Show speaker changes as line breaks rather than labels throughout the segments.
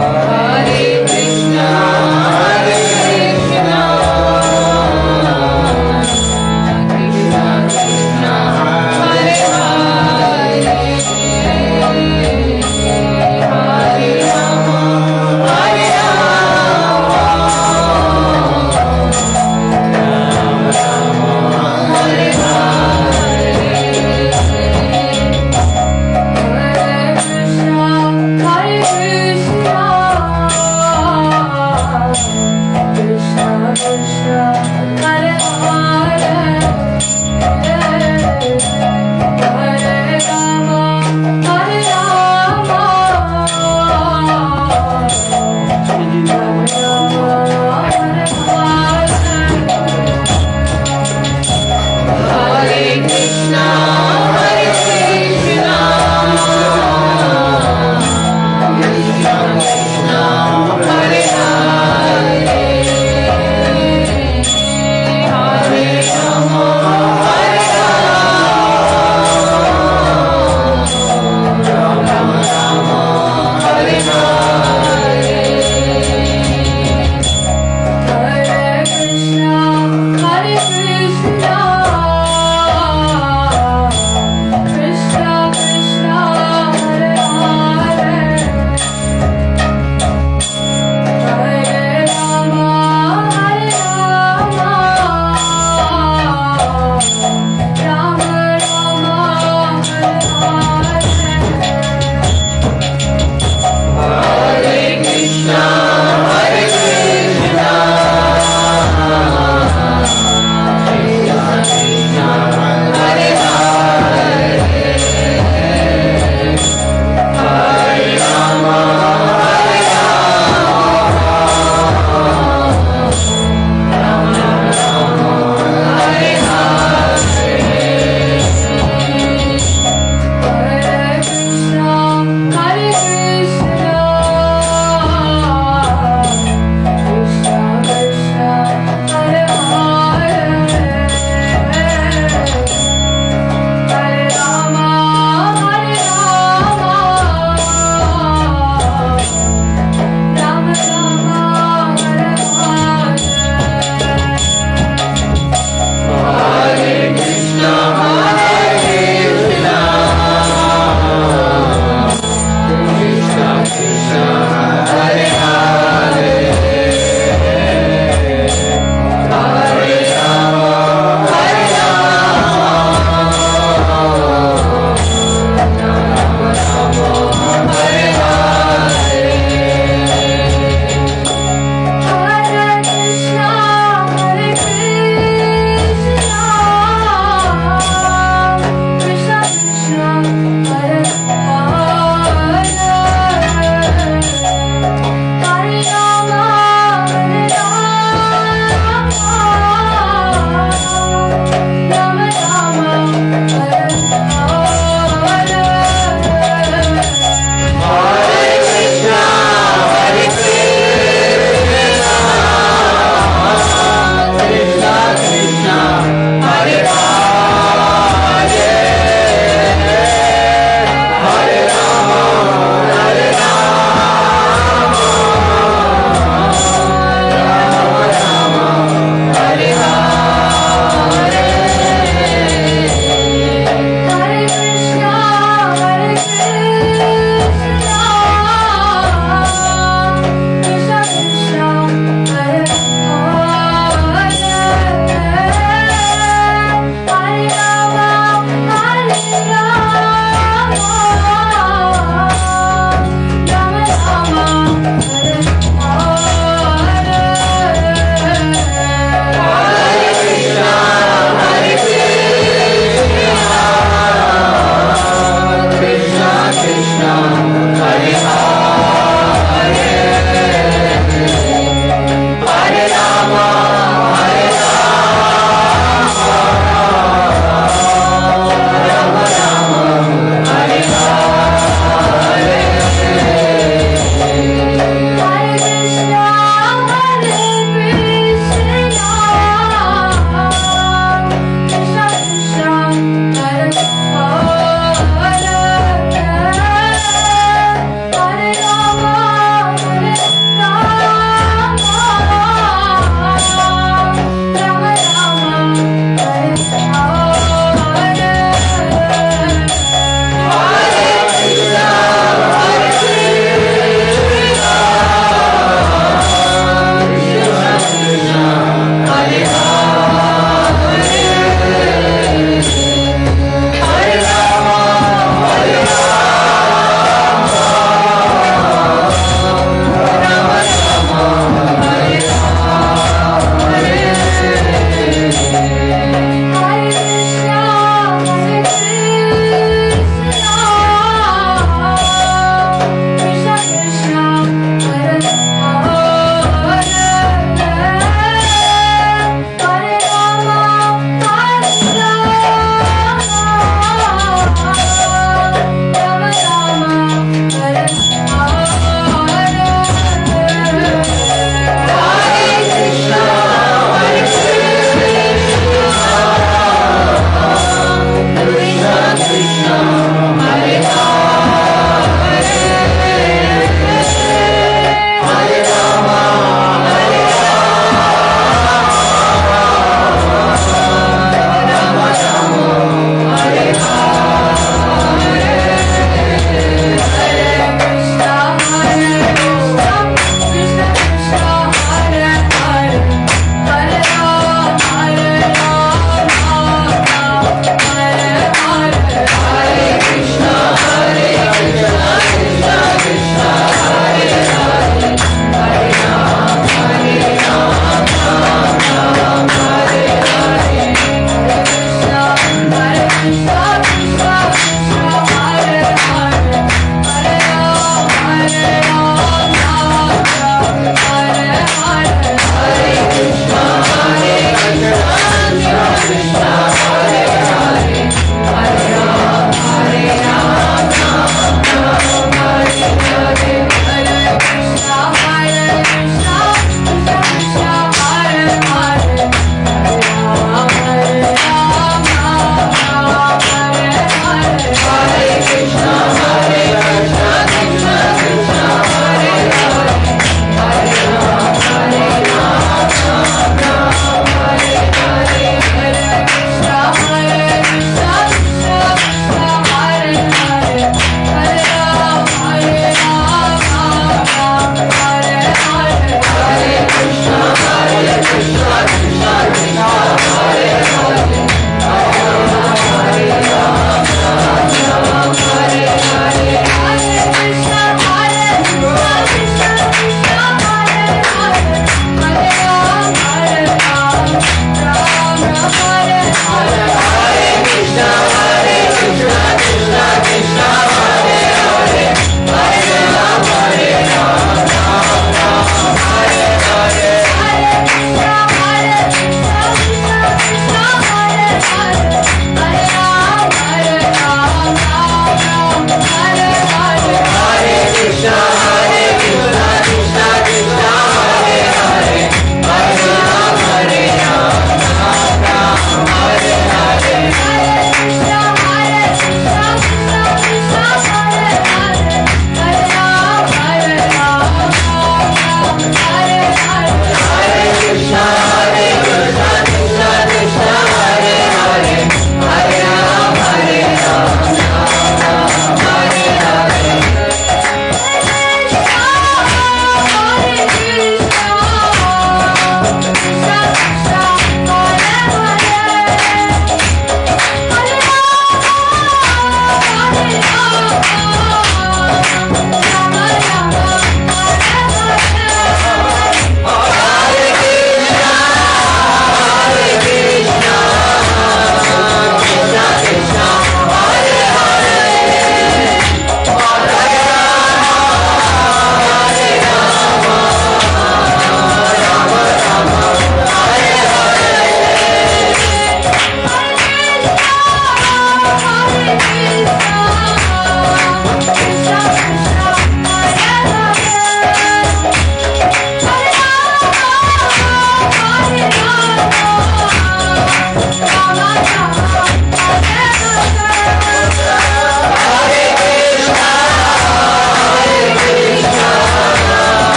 Hare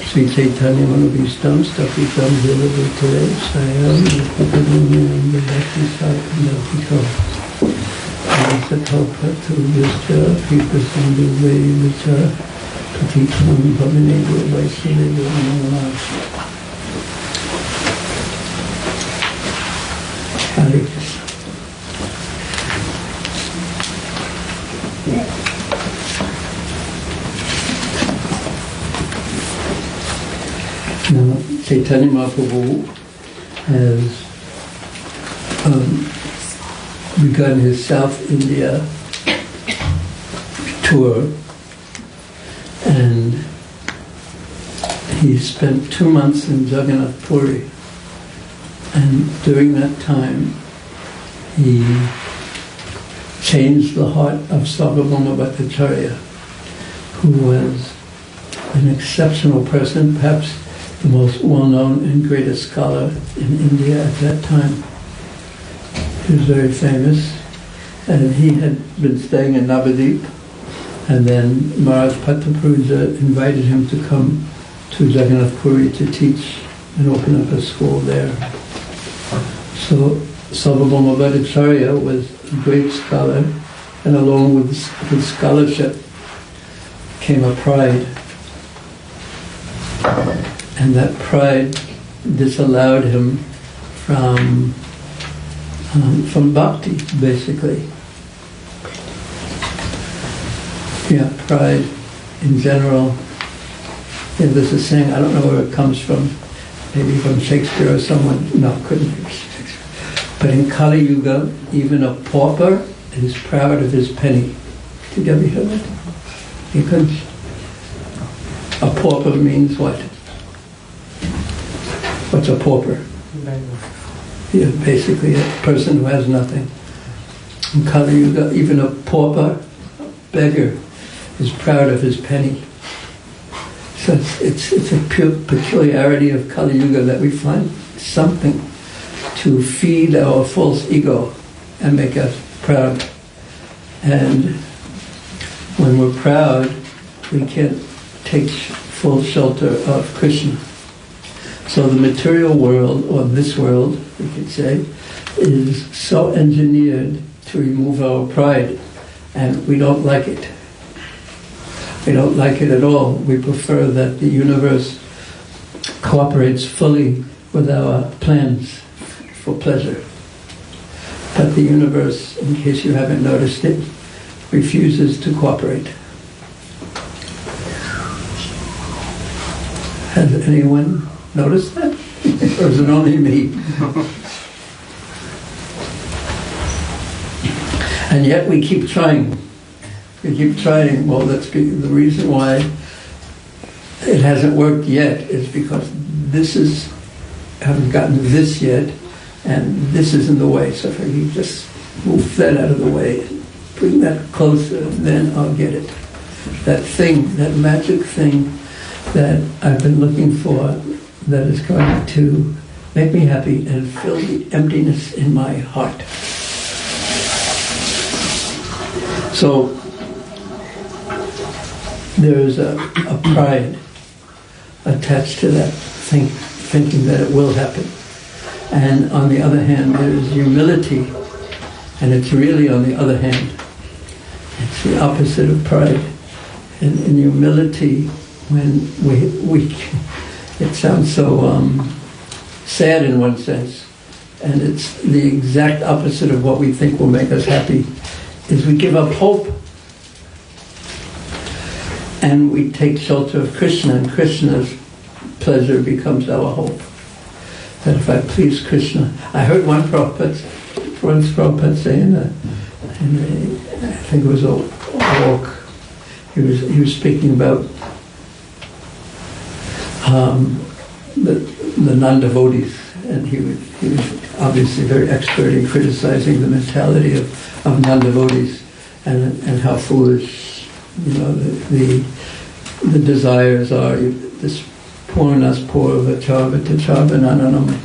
Sri Caitanya Manobhistam Stapitam Jalabuttare Sayam Upadamyam Bhakti Sakandapiko Sathapatu Vishya Pipasandu Vayivacha Patitam Bhavinedu Vaisiledu Namaha Hare Krishna. Caitanya Mahaprabhu has begun his South India tour, and he spent 2 months in Jagannath Puri, and during that time he changed the heart of Sarvabhauma Bhattacharya, who was an exceptional person, perhaps the most well-known and greatest scholar in India at that time. He was very famous, and he had been staying in Navadip, and then Maharaj Patapurja invited him to come to Jagannath Puri to teach and open up a school there. So Sarvabhauma Bhattacharya was a great scholar, and along with his scholarship came a pride. And that pride disallowed him from bhakti, basically. Yeah, pride in general. Yeah, there's a saying, I don't know where it comes from, maybe from Shakespeare or someone. No, couldn't be Shakespeare. But in Kali Yuga, even a pauper is proud of his penny. Did you ever hear that? Because a pauper means what? What's a pauper? Yeah, basically a person who has nothing. In Kali Yuga, even a pauper, a beggar, is proud of his penny. So it's a pure peculiarity of Kali Yuga that we find something to feed our false ego and make us proud. And when we're proud, we can't take full shelter of Krishna. So the material world, or this world, we could say, is so engineered to remove our pride, and we don't like it. We don't like it at all. We prefer that the universe cooperates fully with our plans for pleasure. But the universe, in case you haven't noticed it, refuses to cooperate. Has anyone noticed that? Or is it only me? And yet we keep trying. We keep trying. Well, the reason why it hasn't worked yet is because haven't gotten this yet, and this is in the way. So if you just move that out of the way, bring that closer, then I'll get it. That thing, that magic thing that I've been looking for, that is going to make me happy and fill the emptiness in my heart. So there is a pride attached to that thinking that it will happen. And on the other hand, there is humility, and it's really on the other hand. It's the opposite of pride. And in humility, when we it sounds so sad in one sense, and it's the exact opposite of what we think will make us happy, is we give up hope. And we take shelter of Krishna, and Krishna's pleasure becomes our hope. That if I please Krishna, I heard once Prabhupada say in a I think it was a walk, he was speaking about the non-devotees, and he was obviously very expert in criticizing the mentality of non-devotees and how foolish, the desires are. This purnas purva charva nananam,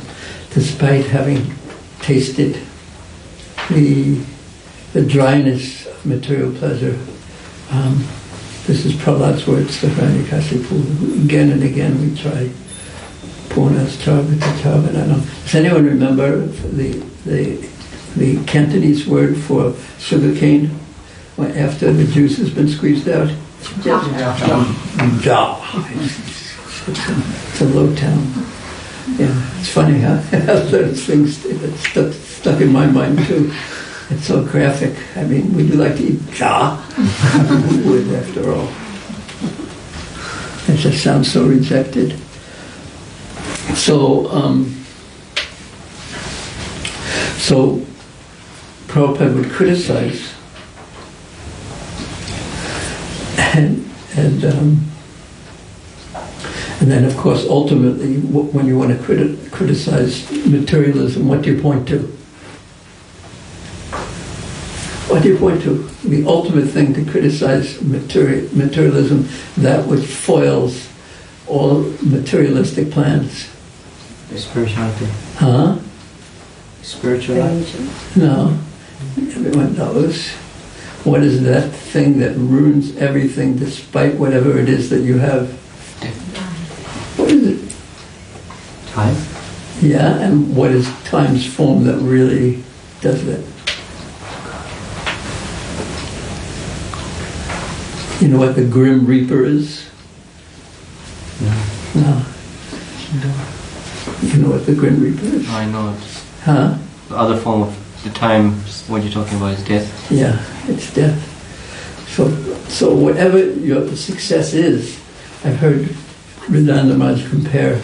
despite having tasted the dryness of material pleasure. This is Prahlad's words to Hiranyakasipu. Again and again we try purnas charva nananam. Does anyone remember the Cantonese word for sugarcane after the juice has been squeezed out? Ja. It's a low town. Yeah, it's funny how those things that's stuck in my mind too. It's so graphic. I mean, would you like to eat ja? Who would, after all? It just sounds so rejected. So So Prabhupada would criticize, and then of course ultimately when you want to criticize materialism, what do you point to? What do you point to? The ultimate thing to criticize materialism, that which foils all materialistic plans.
Spirituality.
Huh?
Spirituality.
No. Everyone knows. What is that thing that ruins everything despite whatever it is that you have? What is it?
Time.
Yeah, and what is time's form that really does that? You know what the Grim Reaper is? No. You know what the Grim Reaper is?
I know it.
Huh?
The other form of the time, what you're talking about is death.
Yeah, it's death. So whatever your success is, I've heard Vedanta Maharaj compare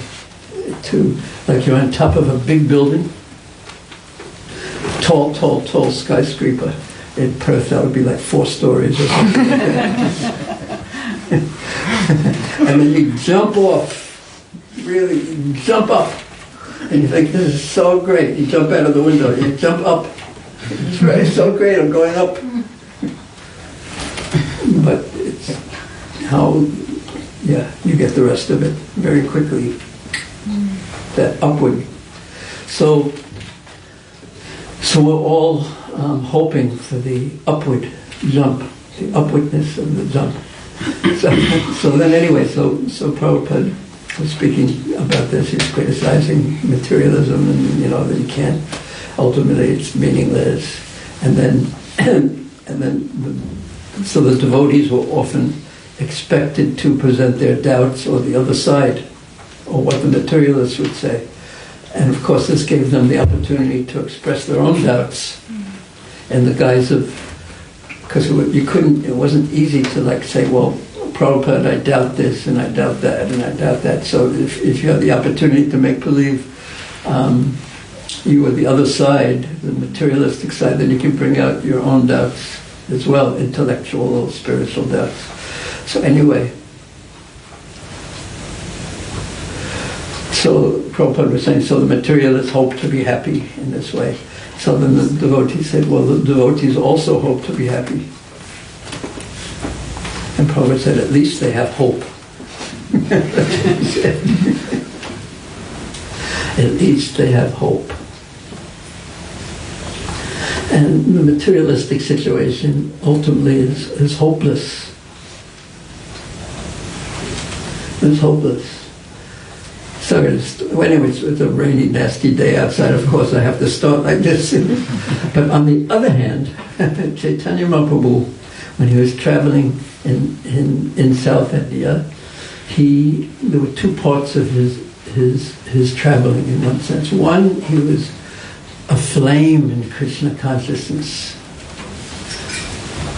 it to, like you're on top of a big building, tall skyscraper. In Perth, that would be like 4 stories or something like that. And then you jump off, really, you jump up, and you think, this is so great. You jump out of the window, you jump up. It's really so great, I'm going up. But it's how, you get the rest of it very quickly, that upward. So we're all hoping for the upward jump, the upwardness of the jump. So then anyway, so Prabhupada was speaking about this. He's criticizing materialism, and that you can't. Ultimately, it's meaningless. And then so the devotees were often expected to present their doubts or the other side, or what the materialists would say. And of course, this gave them the opportunity to express their own doubts in the guise of, because it wasn't easy to say, well, Prabhupada, I doubt this, and I doubt that, and I doubt that. So if you have the opportunity to make believe you are the other side, the materialistic side, then you can bring out your own doubts as well, intellectual or spiritual doubts. So anyway, so Prabhupada was saying, so the materialists hope to be happy in this way. So then the devotees said, well, the devotees also hope to be happy. And Prabhupada said, at least they have hope. At least they have hope. And the materialistic situation ultimately is hopeless. It's hopeless. So anyway, it's a rainy, nasty day outside. Of course, I have to start like this. But on the other hand, Caitanya Mahaprabhu, when he was traveling in South India, there were 2 parts of his traveling in one sense. One, he was aflame in Krishna consciousness.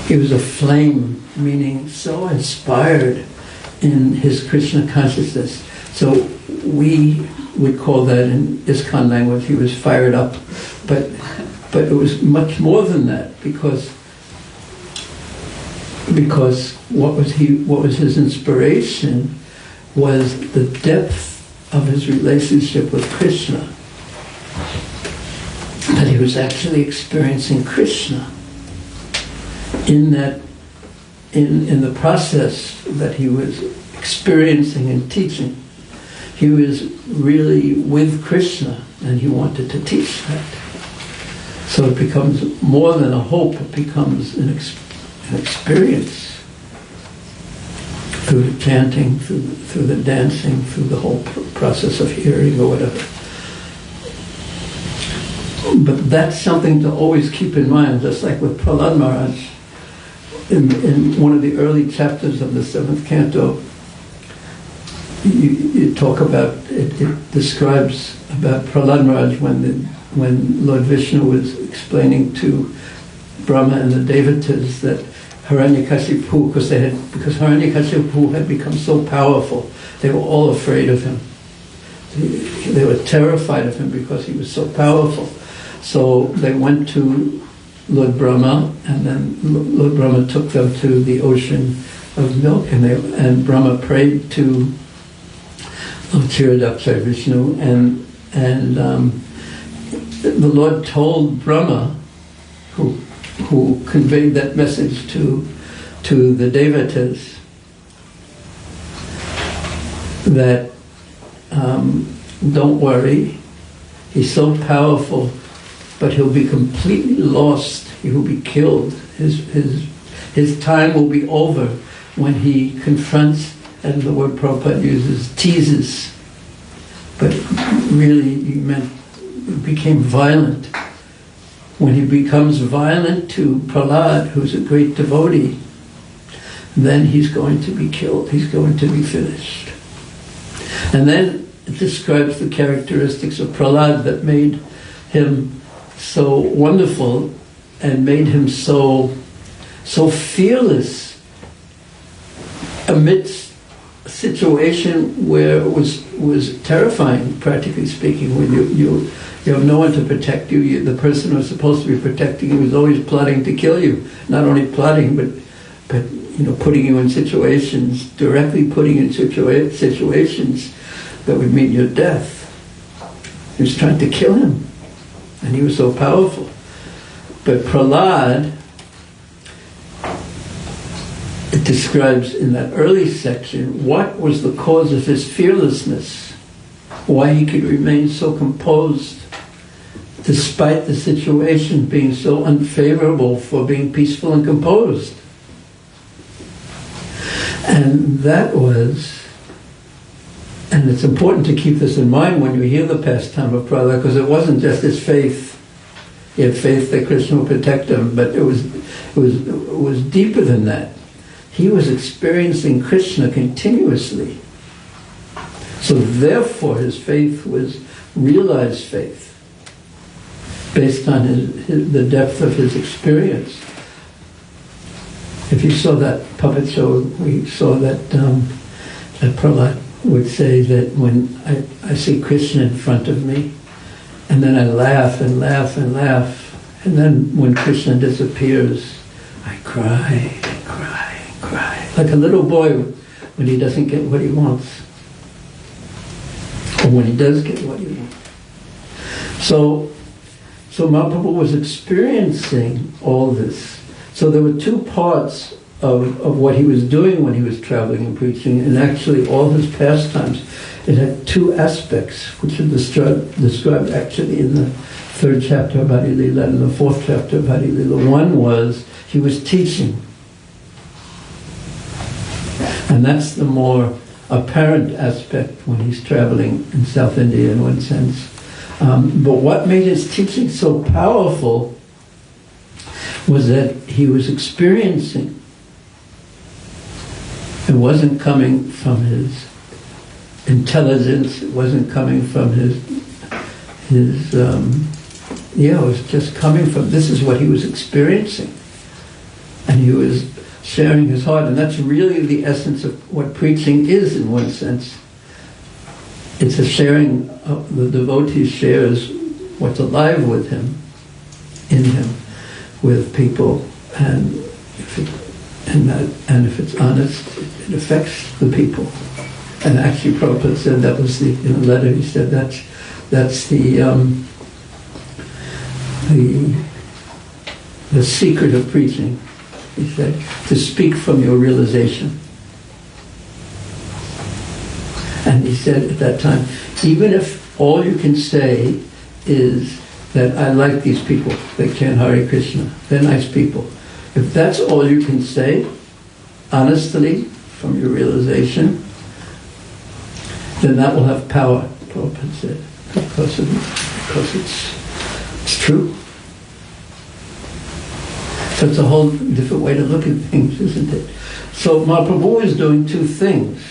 He was aflame, meaning so inspired in his Krishna consciousness. So we would call that in ISKCON language, he was fired up. But it was much more than that, because what was his inspiration was the depth of his relationship with Krishna. That he was actually experiencing Krishna in the process that he was experiencing and teaching. He was really with Krishna, and he wanted to teach that. So it becomes more than a hope, it becomes an experience. Through the chanting, through the dancing, through the whole process of hearing or whatever. But that's something to always keep in mind, just like with Prahlad Maharaj. In one of the early chapters of the 7th canto, you talk about, it describes about Prahlad Maharaj when Lord Vishnu was explaining to Brahma and the Devatas that Hiranyakashipu, because Hiranyakashipu had become so powerful, they were all afraid of him. They were terrified of him because he was so powerful. So they went to Lord Brahma, and then Lord Brahma took them to the ocean of milk, and Brahma prayed to Lord Kshirodaksha Vishnu, and the Lord told Brahma, who conveyed that message to the devatas, that don't worry, he's so powerful, but he'll be completely lost. He will be killed. His time will be over when he confronts, and the word Prabhupada uses, teases. But really, he meant became violent. When he becomes violent to Prahlad, who's a great devotee, then he's going to be killed. He's going to be finished. And then it describes the characteristics of Prahlad that made him so wonderful and made him so fearless amidst a situation where it was terrifying, practically speaking, when you have no one to protect you. The person who was supposed to be protecting you was always plotting to kill you. Not only plotting, but putting you in situations, directly putting you in situations that would mean your death. He was trying to kill him, and he was so powerful. But Prahlad, it describes in that early section what was the cause of his fearlessness, why he could remain so composed despite the situation being so unfavorable for being peaceful and composed. And that was, and it's important to keep this in mind when you hear the pastime of Prahlad, because it wasn't just his faith. He had faith that Krishna would protect him, but it was deeper than that. He was experiencing Krishna continuously. So therefore his faith was realized faith, based on the depth of his experience. If you saw that puppet show, we saw that Prahlad would say that when I see Krishna in front of me, and then I laugh and laugh and laugh, and then when Krishna disappears, I cry and cry and cry, like a little boy when he doesn't get what he wants, or when he does get what he wants. So Mahaprabhu was experiencing all this. So there were two parts of what he was doing when he was traveling and preaching, and actually all his pastimes, it had two aspects, which are described actually in the 3rd chapter of Bhakti Lila and the 4th chapter of Bhakti Lila. One was he was teaching, and that's the more apparent aspect when he's traveling in South India in one sense. But what made his teaching so powerful was that he was experiencing. It wasn't coming from his intelligence, it wasn't coming from it was just coming from, this is what he was experiencing. And he was sharing his heart, and that's really the essence of what preaching is in one sense. It's a sharing, the devotee shares what's alive with him, in him, with people, and if it's honest, it affects the people. And actually Prabhupada said that was in a letter, he said that's the secret of preaching. He said, to speak from your realization. And he said at that time, even if all you can say is that I like these people, they chant Hare Krishna, they're nice people. If that's all you can say, honestly, from your realization, then that will have power, Prabhupada said, because it's true. So it's a whole different way to look at things, isn't it? So Mahaprabhu is doing two things.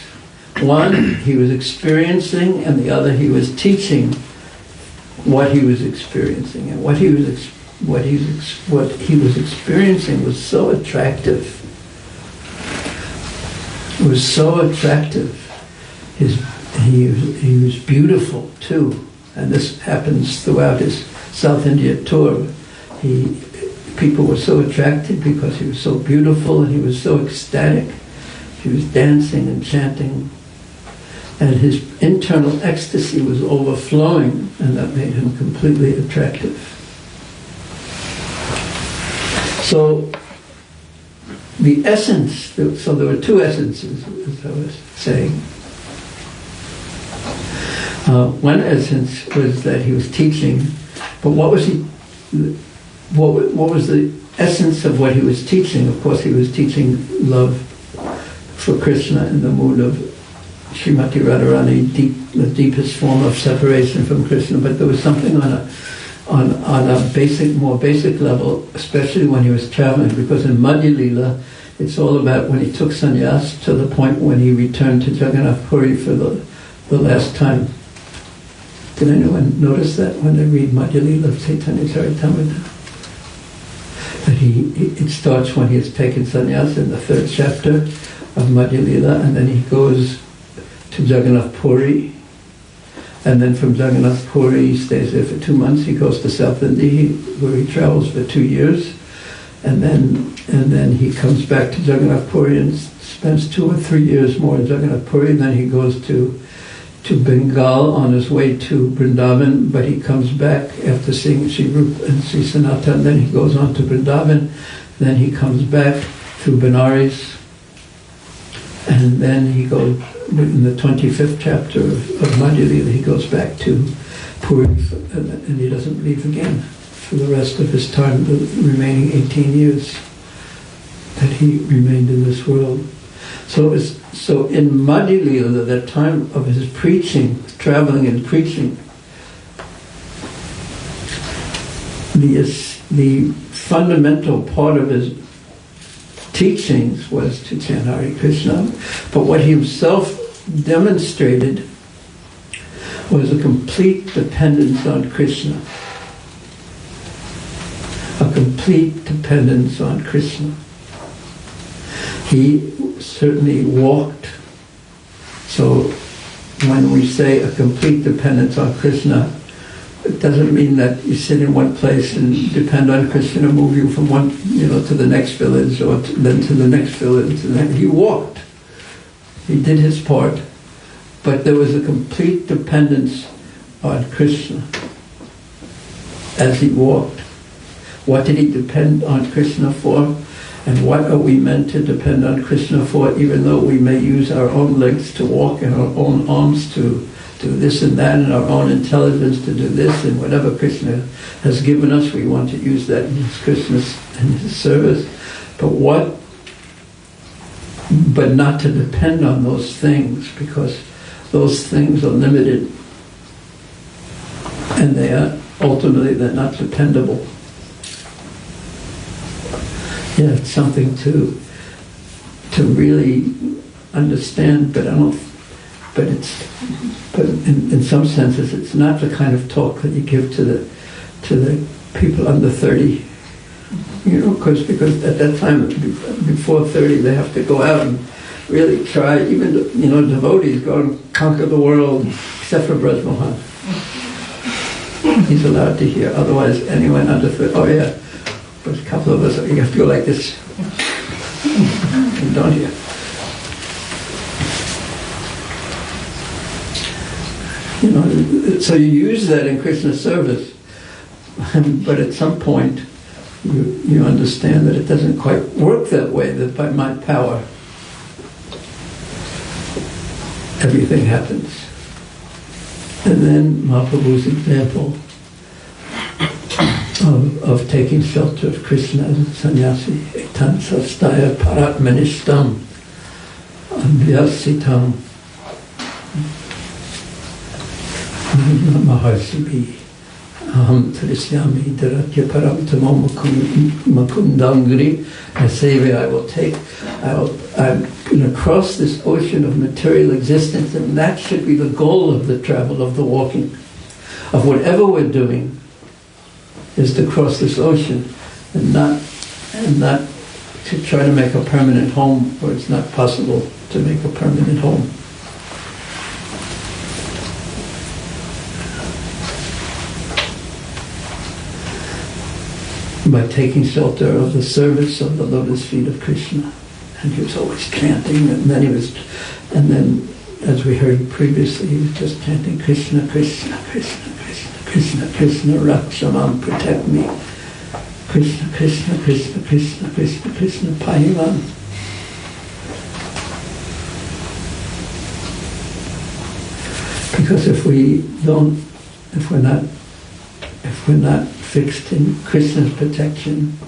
One, he was experiencing, and the other, he was teaching what he was experiencing. And what he was experiencing was so attractive. It was so attractive. he was beautiful too, and this happens throughout his South India tour. People were so attracted because he was so beautiful and he was so ecstatic. He was dancing and chanting, and his internal ecstasy was overflowing, and that made him completely attractive. So the essence, so there were two essences, as I was saying. One essence was that he was teaching, but what was the essence of what he was teaching? Of course, he was teaching love for Krishna in the mood of Srimati Radharani, the deepest form of separation from Krishna. But there was something on a more basic level, especially when he was traveling, because in Madhya Lila, it's all about when he took sannyas to the point when he returned to Jagannath Puri for the last time. Did anyone notice that when they read Madhya Lila of Caitanya Caritamrta? That it starts when he has taken sannyas in the 3rd chapter of Madhya Lila, and then he goes to Jagannath Puri, and then from Jagannath Puri he stays there for 2 months. He goes to South India, where he travels for 2 years, and then he comes back to Jagannath Puri and spends 2 or 3 years more in Jagannath Puri. And then he goes to Bengal on his way to Vrindavan, but he comes back after seeing Sri Rupa and Sri Sanatan. Then he goes on to Vrindavan, then he comes back through Benares, and then he goes, in the 25th chapter of Madhya Lila, he goes back to Puri, and he doesn't leave again for the rest of his time, the remaining 18 years that he remained in this world. So in Madhya Lila, that time of his preaching, traveling and preaching, the fundamental part of his teachings was to chant Hare Krishna, but what he himself demonstrated was a complete dependence on Krishna. A complete dependence on Krishna. He certainly walked. So when we say a complete dependence on Krishna, it doesn't mean that you sit in one place and depend on Krishna to move you from one, to the next village, or then to the next village. And then he walked. He did his part, but there was a complete dependence on Krishna as he walked. What did he depend on Krishna for? And what are we meant to depend on Krishna for, even though we may use our own legs to walk and our own arms to do this and that, and our own intelligence to do this, and whatever Krishna has given us, we want to use that in his service. But not to depend on those things, because those things are limited, and they're not dependable. Yeah, it's something to really understand, but in some senses it's not the kind of talk that you give to the people under 30, because at that time, before 30, they have to go out and really try. Even devotees go and conquer the world, except for Braj Mohan. He's allowed to hear. Otherwise, anyone under 30, oh yeah. But a couple of us, you have to go like this. And don't hear. So you use that in Krishna's service, but at some point you understand that it doesn't quite work that way, that by my power everything happens. And then Mahaprabhu's example of taking shelter of Krishna as a sannyasi, etan sastaya paratmanishtam anvyasitam maharsibi aham trishyami dharatya param tamam makundangri. I say I will take, I'm going to cross this ocean of material existence, and that should be the goal of the travel, of the walking, of whatever we're doing, is to cross this ocean, and not to try to make a permanent home where it's not possible to make a permanent home. by taking shelter of the service of the lotus feet of Krishna. And he was always chanting, and then as we heard previously, he was just chanting Krishna, Krishna, Krishna, Krishna, Krishna, Krishna, Rakshamam, protect me. Krishna, Krishna, Krishna, Krishna, Krishna, Krishna, Pahiman. Because if we're not fixed in Krishna's protection,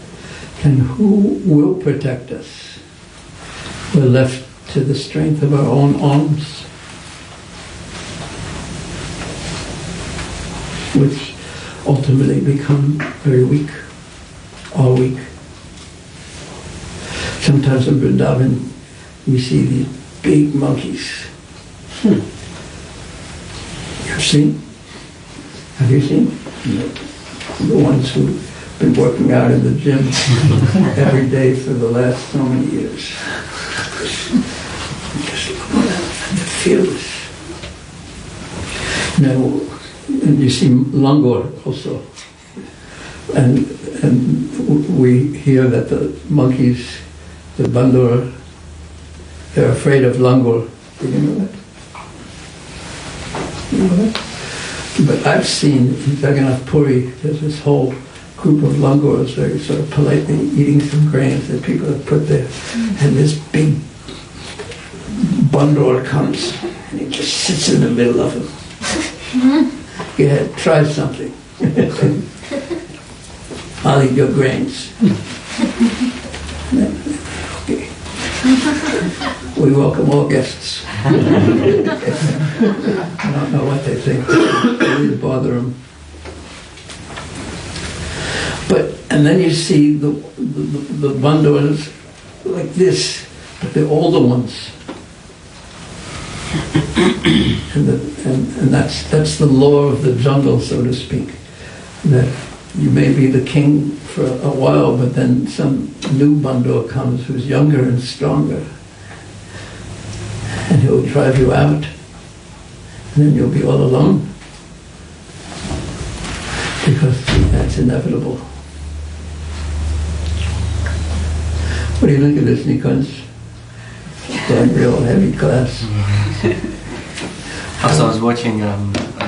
then who will protect us? We're left to the strength of our own arms, which ultimately become very weak, all weak. Sometimes in Vrindavan, you see these big monkeys. You've seen? Have you seen? The ones who've been working out in the gym every day for the last so many years. Just look at them and feel this. Now, and you see langur also. And we hear that the monkeys, the bandor, they're afraid of langur. Did you know that? You know that? But I've seen in Jagannath Puri, there's this whole group of langurs very sort of politely eating some grains that people have put there. And this big bandor comes and he just sits in the middle of them. Go ahead, try something. I'll eat your grains. Okay. We welcome all guests. I don't know what they think. Really bother them. And then you see the bandors like this, but they're older ones. and that's the law of the jungle, so to speak. That you may be the king for a while, but then some new bandor comes who's younger and stronger, and he'll drive you out, and then you'll be all alone, because that's inevitable. What do you think of this, Nikunj? That real heavy class.
Also, I was watching a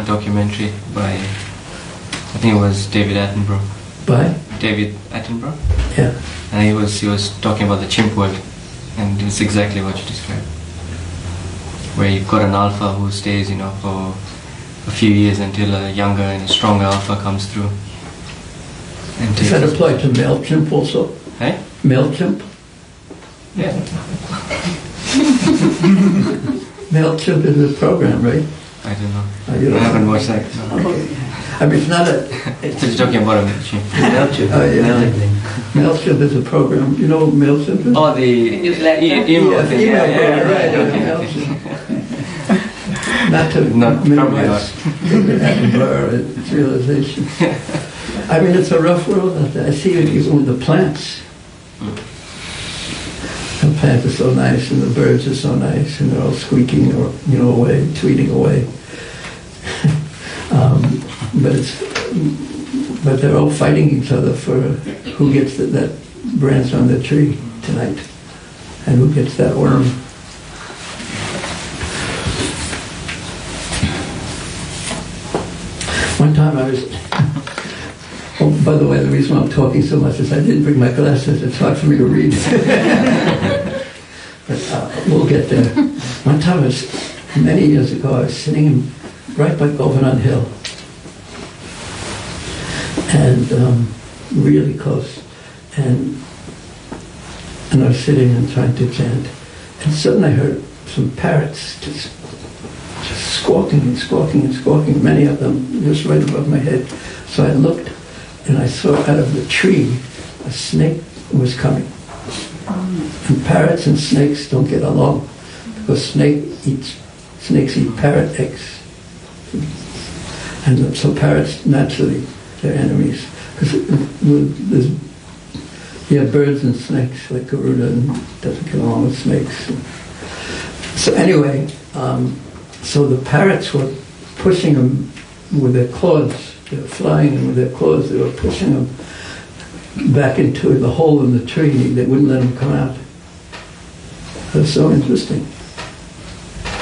documentary by, I think it was David Attenborough.
By?
David Attenborough?
Yeah.
And he was talking about the chimp world, and it's exactly what you described. Where you've got an alpha who stays, for a few years until a younger and a stronger alpha comes through. And
Does that apply to male chimp also?
Eh?
Male chimp?
Yeah.
Male chimp is a program, right?
I don't know.
Oh, you don't
I haven't
know.
watched that. No.
Okay. I mean, it's not a...
So you're talking about a chimp.
Oh, yeah. MailChimp is a program. You know what MailChimp is?
Oh, the email thing.
Email
Yeah,
program, right.
okay.
MailChimp. Not to
Not-
minimize and blur its realization. I mean, it's a rough world out there. I see it even with the plants. The plants are so nice, and the birds are so nice, and they're all squeaking or away, tweeting away. But they're all fighting each other for who gets that branch on the tree tonight, and who gets that worm. One time I was. Oh, by the way, the reason I'm talking so much is I didn't bring my glasses. It's hard for me to read. But we'll get there. One time, many years ago, I was sitting right by Govardhan Hill, and really close, and I was sitting and trying to chant, and suddenly I heard some parrots just squawking and squawking and squawking, many of them just right above my head. So I looked, and I saw out of the tree a snake was coming. And parrots and snakes don't get along, because snakes eat parrot eggs. And so parrots, naturally, they're enemies. Because you have birds and snakes, like Garuda, and doesn't get along with snakes. So anyway, so the parrots were pushing them with their claws. They were flying, and with their claws they were pushing them. back into the hole in the tree. They wouldn't let him come out. It was so interesting.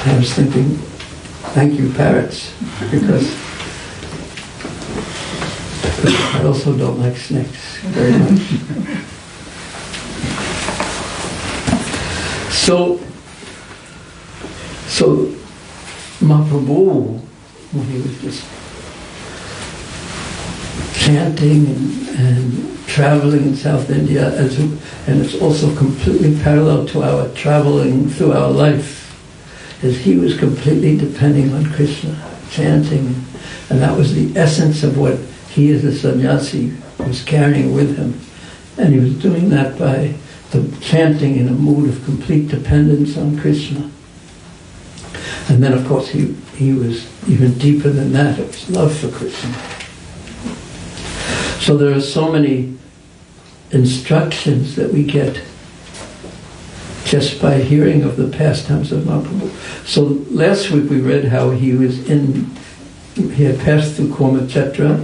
I was thinking, thank you, parrots, because I also don't like snakes very much. So Mahaprabhu, when he was just chanting and traveling in South India, and it's also completely parallel to our traveling through our life, is he was completely depending on Krishna, chanting, and that was the essence of what he as a sannyasi was carrying with him. And he was doing that by chanting in a mood of complete dependence on Krishna. And then, of course, he was even deeper than that. It was love for Krishna. So there are so many instructions that we get just by hearing of the pastimes of Mahaprabhu. So last week we read how he had passed through Caitanya,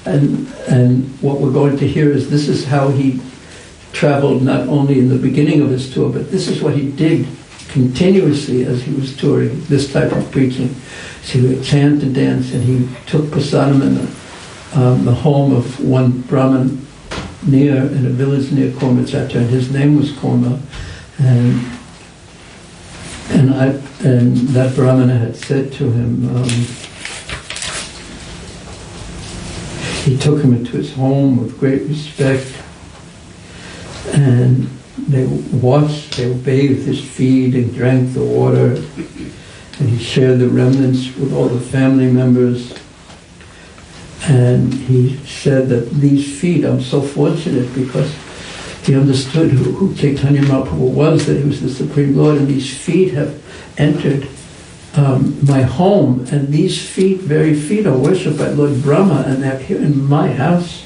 and what we're going to hear is this is how he traveled not only in the beginning of his tour, but this is what he did continuously as he was touring, this type of preaching. So he would chant and dance, and he took prasadam in the home of one Brahmin in a village near Caitanya, and his name was Koma. And that Brahmana had said to him, he took him into his home with great respect, and they bathed his feet and drank the water, and he shared the remnants with all the family members. And he said that these feet, I'm so fortunate because he understood who Caitanya Mahaprabhu was, that he was the Supreme Lord, and these feet have entered my home, and these very feet are worshipped by Lord Brahma, and they're here in my house.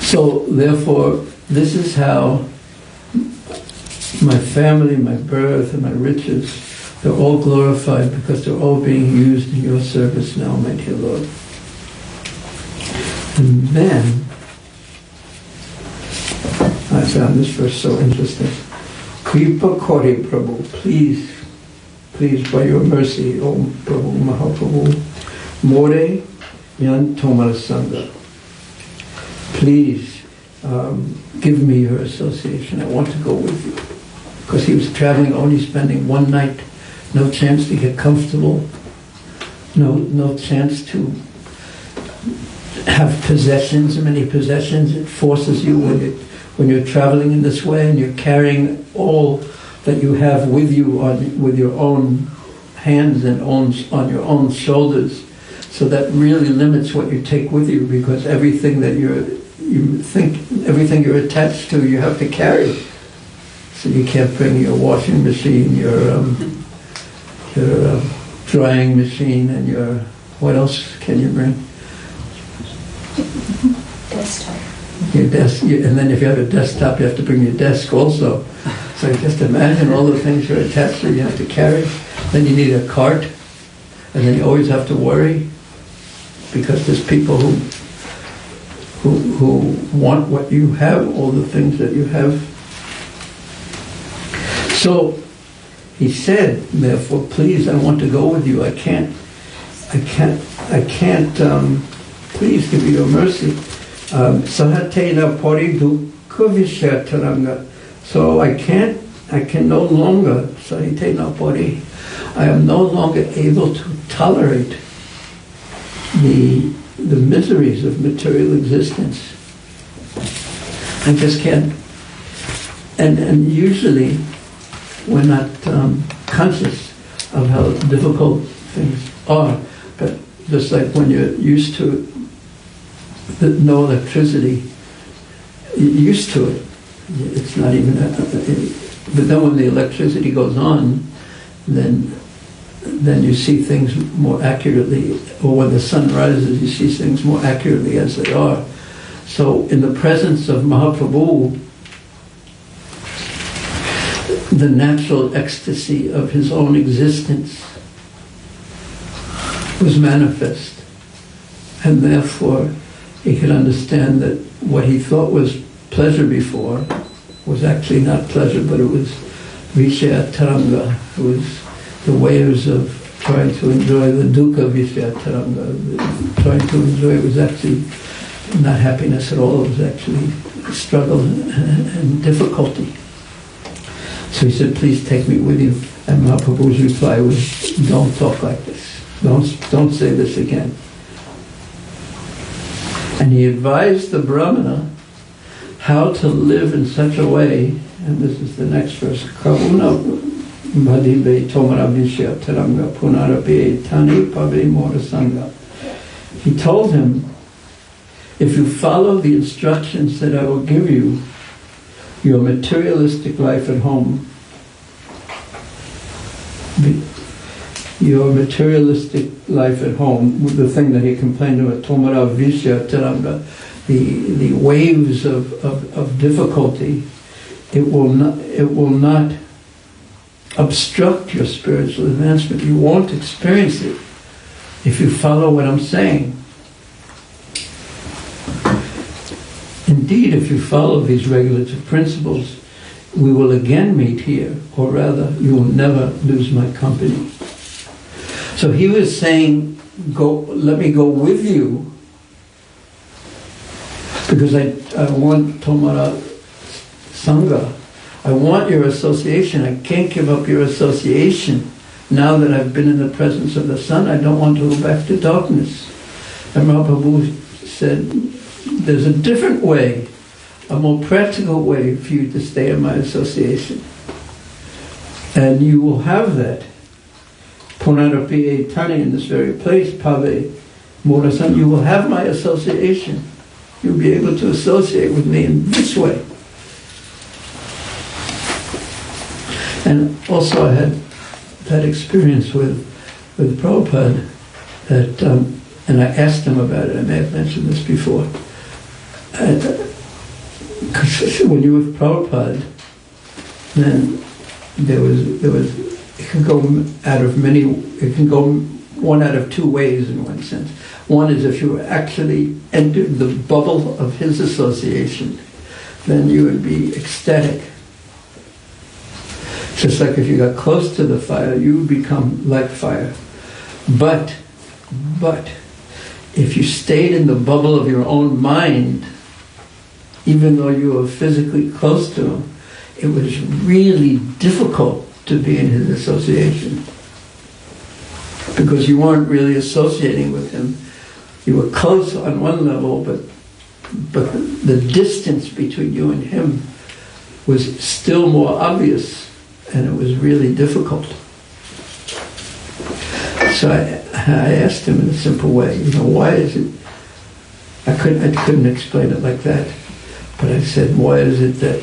So therefore, this is how my family, my birth, and my riches, they're all glorified because they're all being used in your service now, my dear Lord. And then, I found this verse so interesting. Kripa Kori Prabhu, please, by your mercy, O Prabhu, Mahaprabhu, More Yan Tomar Sangha. Please give me your association. I want to go with you. Because he was traveling, only spending one night, no chance to get comfortable, no chance to have possessions, many possessions. It forces you when you're traveling in this way and you're carrying all that you have with you with your own hands and on your own shoulders. So that really limits what you take with you, because everything that everything you're attached to, you have to carry. So you can't bring your washing machine, your drying machine, and what else can you bring?
Desktop.
Your desk, and then if you have a desktop, you have to bring your desk also. So just imagine all the things you're attached to, you have to carry. Then you need a cart, and then you always have to worry, because there's people who want what you have, all the things that you have. So he said, therefore, please, I want to go with you. I can't, please give me your mercy. Sahatena pori dukkha vishataranga. So I can no longer, Sahatena pori, I am no longer able to tolerate the miseries of material existence. I just can't. And usually we're not conscious of how difficult things are. But just like when you're used to no electricity, you're used to it. It's not even. But then when the electricity goes on, then you see things more accurately, or when the sun rises, you see things more accurately as they are. So in the presence of Mahaprabhu, the natural ecstasy of his own existence was manifest, and therefore he could understand that what he thought was pleasure before was actually not pleasure, but it was Vishaya Taranga. It was the waves of trying to enjoy the dukkha Vishaya Taranga. Trying to enjoy it was actually not happiness at all. It was actually struggle and difficulty. So he said, please take me with you. And Mahaprabhu's reply was, don't talk like this. Don't say this again. And he advised the Brahmana how to live in such a way, and this is the next verse, Karuna Bhadibe Tomara Vishya Taranga Punarabe Tani Pave Mora Sangha. He told him, if you follow the instructions that I will give you, your materialistic life at home, the thing that he complained about, Tomara Vishya Taranga, the waves of difficulty, it will not obstruct your spiritual advancement. You won't experience it if you follow what I'm saying. Indeed, if you follow these regulative principles, we will again meet here, or rather, you will never lose my company. So he was saying, let me go with you, because I want Tomara Sangha. I want your association. I can't give up your association. Now that I've been in the presence of the sun, I don't want to go back to darkness. And Mahaprabhu said, there's a different way, a more practical way for you to stay in my association. And you will have that. Punarapi Tani, in this very place, Pave Morasan, you will have my association. You'll be able to associate with me in this way. And also I had that experience with Prabhupada that, and I asked him about it, I may have mentioned this before. Because when you're with Prabhupada, then it can go one out of two ways in one sense. One is if you actually entered the bubble of his association, then you would be ecstatic. Just like if you got close to the fire, you would become like fire. But if you stayed in the bubble of your own mind, even though you were physically close to him, it was really difficult to be in his association. Because you weren't really associating with him. You were close on one level, but the distance between you and him was still more obvious, and it was really difficult. So I asked him in a simple way, why is it, I couldn't explain it like that, but I said, why is it that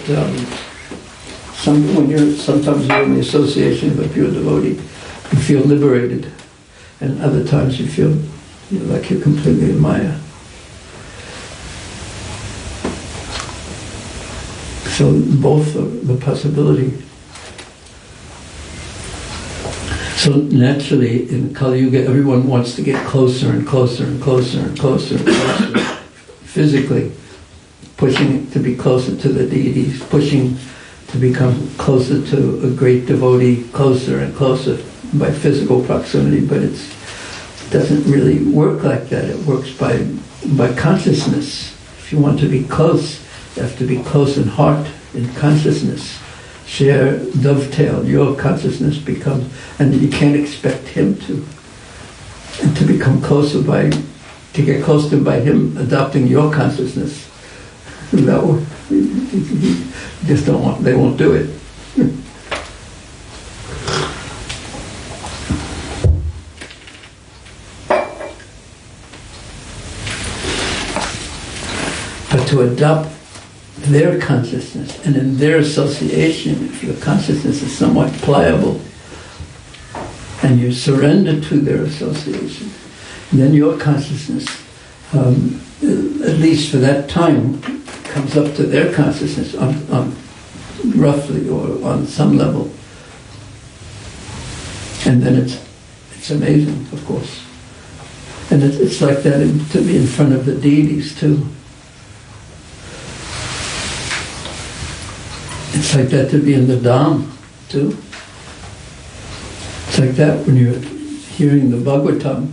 sometimes you're in the association of a pure devotee, you feel liberated, and other times you feel like you're completely in Maya. So both are the possibility. So naturally, in Kali Yuga, everyone wants to get closer and closer and closer and closer and closer, physically, pushing to be closer to the deities, pushing to become closer to a great devotee, closer and closer by physical proximity, but it doesn't really work like that. It works by consciousness. If you want to be close, you have to be close in heart, in consciousness. Share, dovetail, your consciousness becomes, and you can't expect him to. And to become closer to get close to him by him adopting your consciousness. No, just don't want, they won't do it. But to adopt their consciousness, and in their association, if your consciousness is somewhat pliable, and you surrender to their association, then your consciousness, at least for that time, comes up to their consciousness on roughly or on some level. And then it's amazing, of course. And it's like that to be in front of the deities too. It's like that to be in the Dham too. It's like that when you're hearing the Bhagavatam,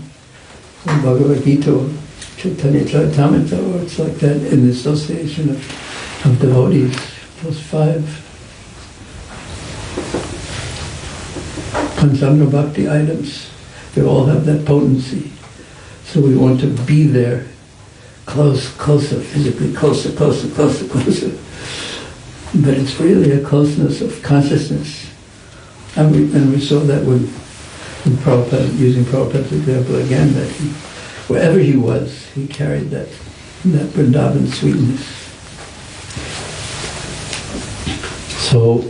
or Bhagavad Gita, or Caitanya Caritamrta, or it's like that in the association of devotees, those 5 Panchamra Bhakti items, they all have that potency. So we want to be there, closer, physically closer. But it's really a closeness of consciousness. And we saw that when Prabhupada, using Prabhupada's example again, that wherever he was, he carried that Vrindavan sweetness. So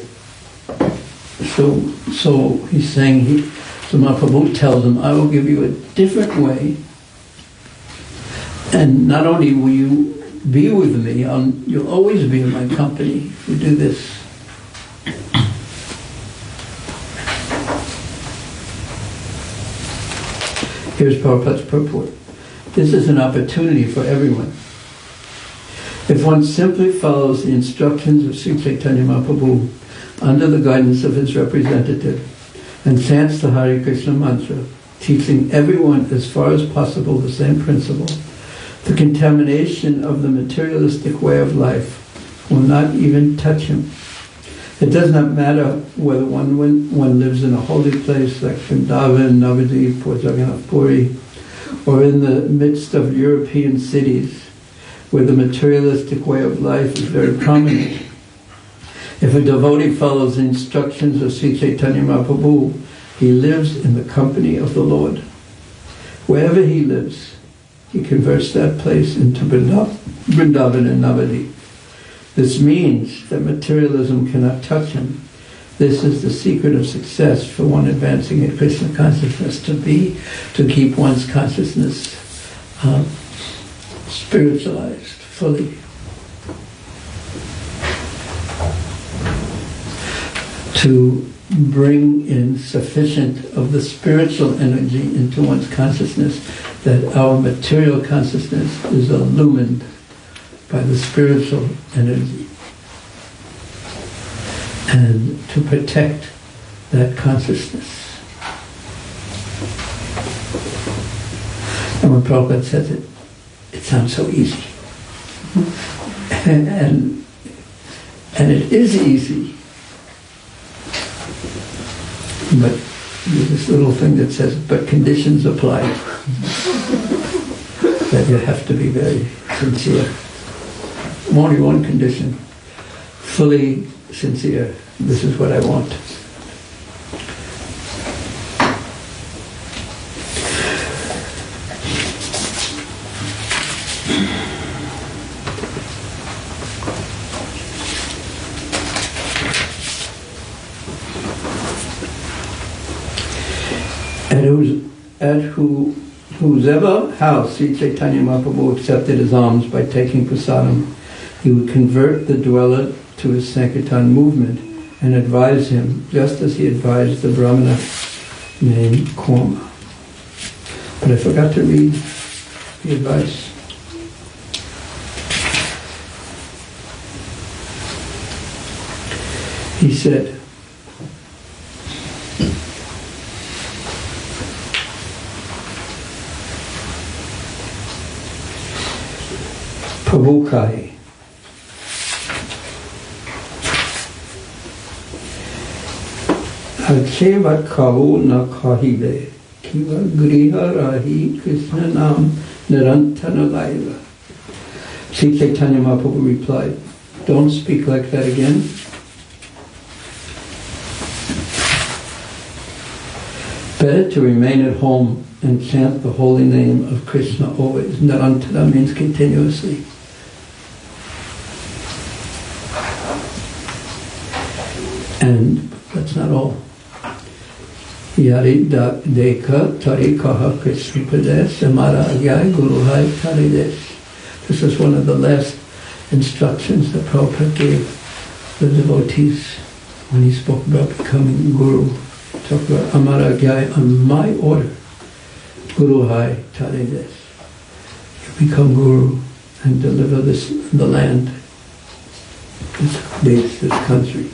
he's saying, so Mahaprabhu tells him, I will give you a different way, and not only will you be with me, you'll always be in my company if we do this. Here's Prabhupada's purport. This is an opportunity for everyone. If one simply follows the instructions of Sri Caitanya Mahaprabhu under the guidance of his representative and chants the Hare Krishna mantra, teaching everyone as far as possible the same principle, the contamination of the materialistic way of life will not even touch him. It does not matter whether one lives in a holy place like Vrindavan, Navadip, or Jagannath Puri, or in the midst of European cities where the materialistic way of life is very prominent. If a devotee follows the instructions of Sri Caitanya Mahaprabhu, he lives in the company of the Lord. Wherever he lives, he converts that place into Vrindavan and Navadip. This means that materialism cannot touch him. This is the secret of success for one advancing in Krishna consciousness, to keep one's consciousness spiritualized fully. To bring in sufficient of the spiritual energy into one's consciousness, that our material consciousness is illumined by the spiritual energy, and to protect that consciousness. And when Prabhupada says it, it sounds so easy. And it is easy. But there's this little thing that says, but conditions apply. That you have to be very sincere. Only one condition, fully sincere. This is what I want. At whosever house Sri Caitanya Mahaprabhu accepted his alms by taking prasadam, he would convert the dweller to his Sankirtan movement and advise him, just as he advised the Brahmana named Kurma. But I forgot to read the advice. He said, Prabhu Kai, Achevat Kavu na Kahibe, Kiva Griha Rahi Krishna Nam Nirantana Laiva. Sri Caitanya Mahaprabhu replied, don't speak like that again. Better to remain at home and chant the holy name of Krishna always. Nirantara means continuously. And that's not all. Yari deka tarikaha Krishna pradesh samara agyai guru hai taridesh. This is one of the last instructions that Prabhupada gave the devotees when he spoke about becoming guru. Talk about amara agyai, on my order. Guru Hai Tare this. You become Guru and deliver the land, this country.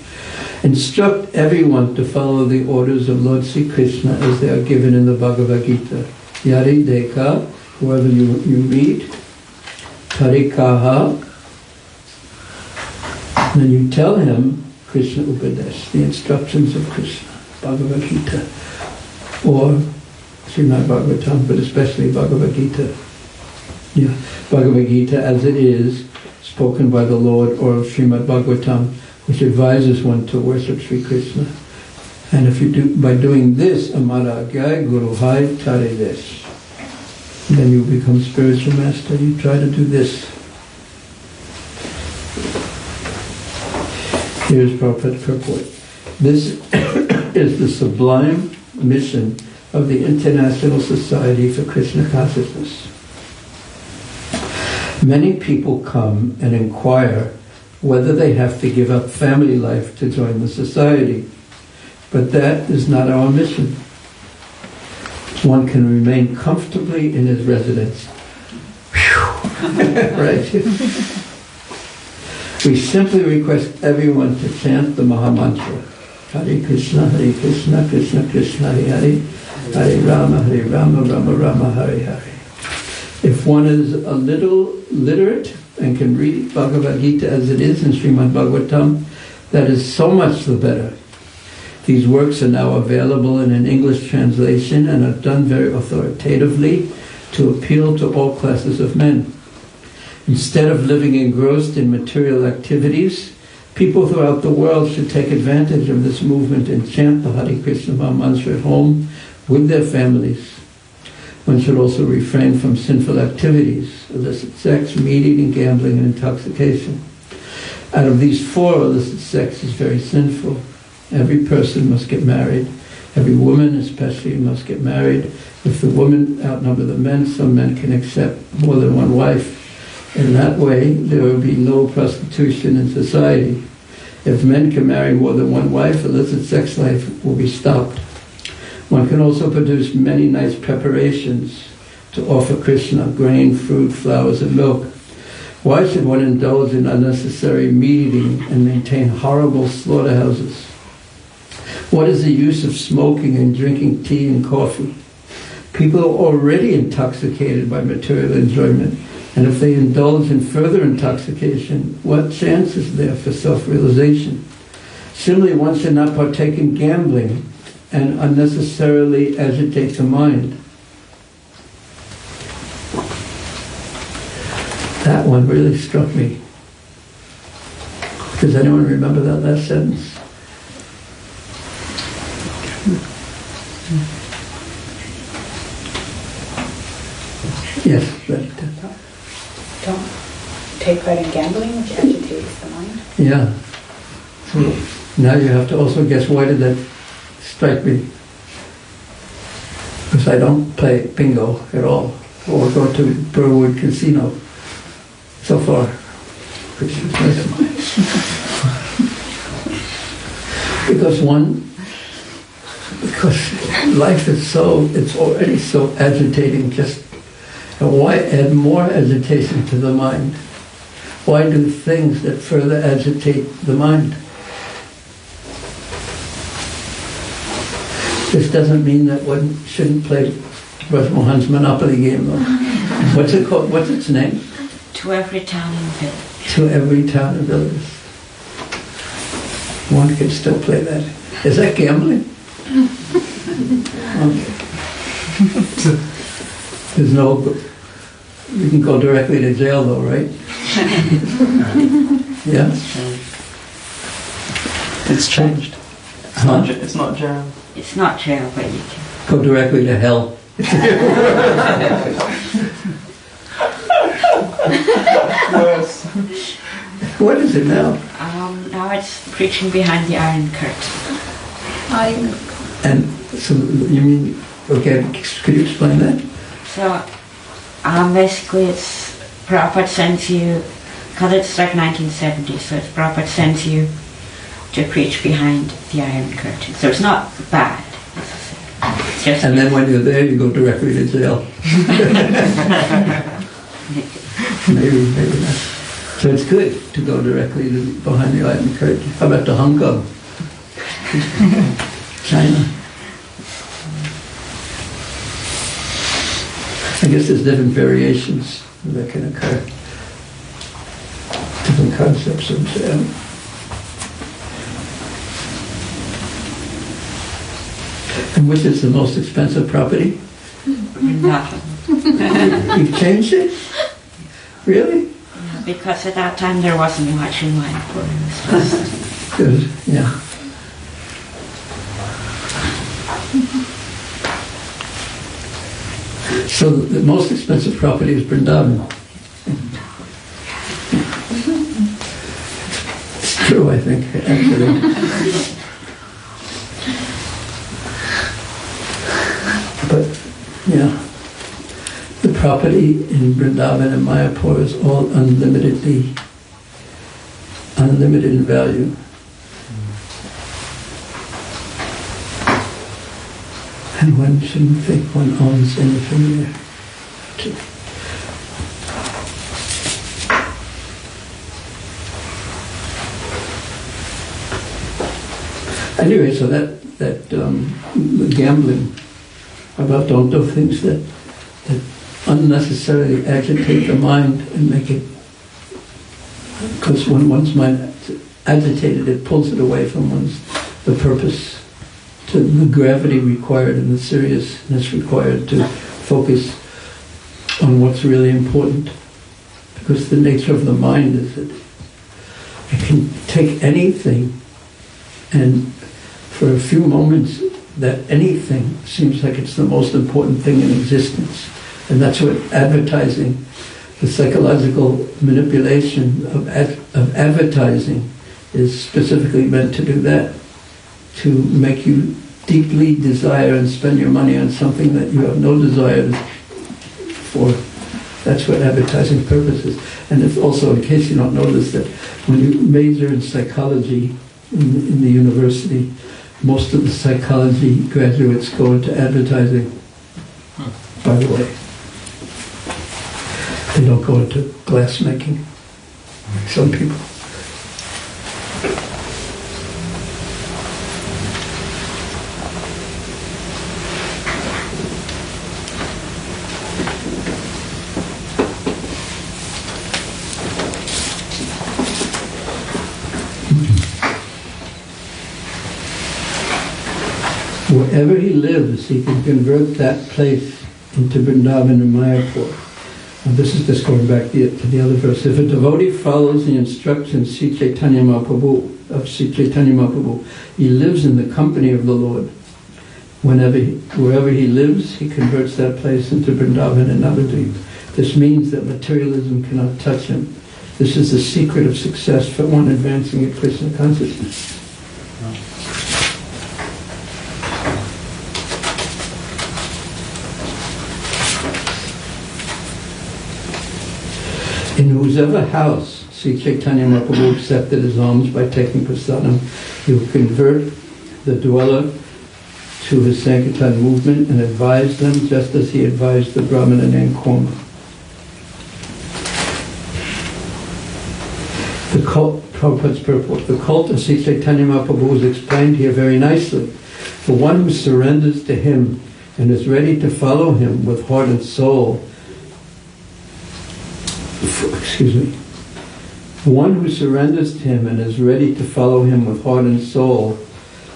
Instruct everyone to follow the orders of Lord Sri Krishna as they are given in the Bhagavad Gita. Yari Deka, whoever you meet, Tarikaha, then you tell him Krishna Upadesh, the instructions of Krishna, Bhagavad Gita, or Srimad Bhagavatam, but especially Bhagavad Gita. Yeah, Bhagavad Gita as it is, spoken by the Lord, or Srimad Bhagavatam, which advises one to worship Sri Krishna. And if you do, by doing this, Amara Agyai Guru Hai Tare Desh, then you become spiritual master. You try to do this. Here's Prabhupada's purport. This is the sublime mission of the International Society for Krishna Consciousness. Many people come and inquire whether they have to give up family life to join the society. But that is not our mission. One can remain comfortably in his residence. Right? We simply request everyone to chant the Maha Mantra. Hare Krishna, Krishna Krishna, Hare Hare, Hare Rama, Rama Rama, Hare Hare. If one is a little literate and can read Bhagavad Gita as it is in Srimad Bhagavatam, that is so much the better. These works are now available in an English translation and are done very authoritatively to appeal to all classes of men. Instead of living engrossed in material activities, people throughout the world should take advantage of this movement and chant the Hare Krishna Maha Mantra at home with their families. One should also refrain from sinful activities, illicit sex, meat eating, gambling, and intoxication. Out of these four, illicit sex is very sinful. Every person must get married. Every woman especially must get married. If the women outnumber the men, some men can accept more than one wife. In that way, there will be no prostitution in society. If men can marry more than one wife, illicit sex life will be stopped. One can also produce many nice preparations to offer Krishna: grain, fruit, flowers, and milk. Why should one indulge in unnecessary meat eating and maintain horrible slaughterhouses? What is the use of smoking and drinking tea and coffee? People are already intoxicated by material enjoyment, and if they indulge in further intoxication, what chance is there for self-realization? Similarly, one should not partake in gambling and unnecessarily agitate the mind. That one really struck me. Does anyone remember that last sentence? Yes,
don't take part in gambling, which agitates the mind.
Yeah. So now you have to also guess, why did that strike me? Because I don't play bingo at all, or go to Burwood Casino so far. Because life is it's already so agitating, and why add more agitation to the mind? Why do things that further agitate the mind? This doesn't mean that one shouldn't play Raj Mohan's Monopoly game, though. What's it called? What's its name?
To every town and village.
To every town and village. One can still play that. Is that gambling? Okay. There's no... You can go directly to jail, though, right? Yeah?
It's changed. It's not jail.
It's not jail, but you can.
Go directly to hell.
Worse.
What is it now?
Now it's preaching behind the iron curtain.
And so you mean, okay, could you explain that?
So basically it's Prabhupada sends you, because it's like 1970, so it's Prabhupada sends you to preach behind the iron curtain. So it's not bad necessarily. Just
And then when you're there, you go directly to jail. Maybe not. So it's good to go directly to behind the Iron Curtain. How about to Hong Kong? China? I guess there's different variations that can occur. Different concepts of Zen. And which is the most expensive property?
nothing.
You've changed it? Really?
Because at that time there wasn't much in Mayapur.
Good, yeah. So the most expensive property is Vrindavan. It's true, I think, actually. But, yeah, the property in Vrindavan and Mayapur is all unlimited in value. And one shouldn't think one owns anything there. Anyway, so that gambling about don't do things that unnecessarily agitate the mind and make it, because when one's mind is agitated, it pulls it away from the purpose, to the gravity required and the seriousness required to focus on what's really important. Because the nature of the mind is that it can take anything, and for a few moments that anything seems like it's the most important thing in existence. And that's what advertising, the psychological manipulation of advertising is specifically meant to do that, to make you deeply desire and spend your money on something that you have no desire for. That's what advertising purpose is. And it's also, in case you don't notice, that when you major in psychology in the university, most of the psychology graduates go into advertising, by the way. They don't go into glass making, like some people. Wherever he lives, he can convert that place into Vrindavan and Mayapur. And this is just going back to the other verse. If a devotee follows the instructions of Sri Caitanya Mahaprabhu, he lives in the company of the Lord. Wherever he lives, he converts that place into Vrindavan and Navadvip. This means that materialism cannot touch him. This is the secret of success for one advancing in Krishna consciousness. In whosever house Sri Caitanya Mahaprabhu accepted his alms by taking prasadam, he will convert the dweller to his Sankirtan movement and advise them just as he advised the Brahmana named Koma. Prabhupada's purport. The cult of Sri Caitanya Mahaprabhu is explained here very nicely. The one who surrenders to him and is ready to follow him with heart and soul, the one who surrenders to him and is ready to follow him with heart and soul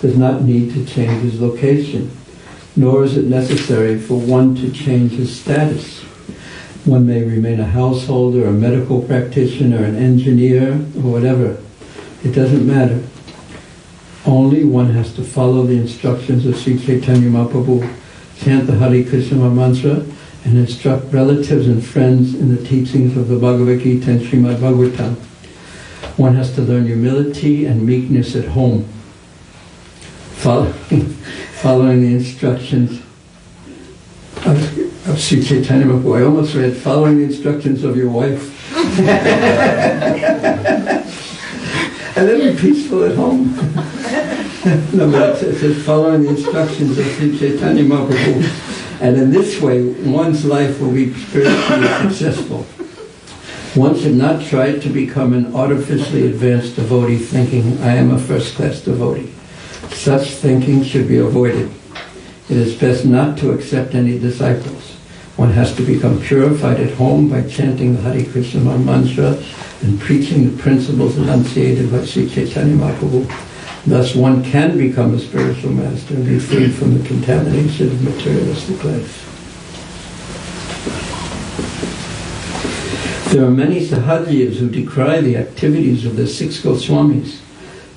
does not need to change his location, nor is it necessary for one to change his status. One may remain a householder, a medical practitioner, an engineer, or whatever. It doesn't matter. Only one has to follow the instructions of Sri Caitanya Mahaprabhu, chant the Hare Krishna mantra, and instruct relatives and friends in the teachings of the Bhagavad Gita and Srimad Bhagavatam. One has to learn humility and meekness at home, following the instructions of Sri Caitanya Mahaprabhu. I almost read, following the instructions of your wife. And then be peaceful at home. No, but it says following the instructions of Sri Chaitanya Mahaprabhu. And in this way, one's life will be spiritually successful. One should not try to become an artificially advanced devotee thinking, I am a first-class devotee. Such thinking should be avoided. It is best not to accept any disciples. One has to become purified at home by chanting the Hare Krishna mantra and preaching the principles enunciated by Sri Chaitanya Mahaprabhu. Thus one can become a spiritual master and be freed from the contamination of materialistic life. There are many Sahajiyas who decry the activities of the 6 Goswamis,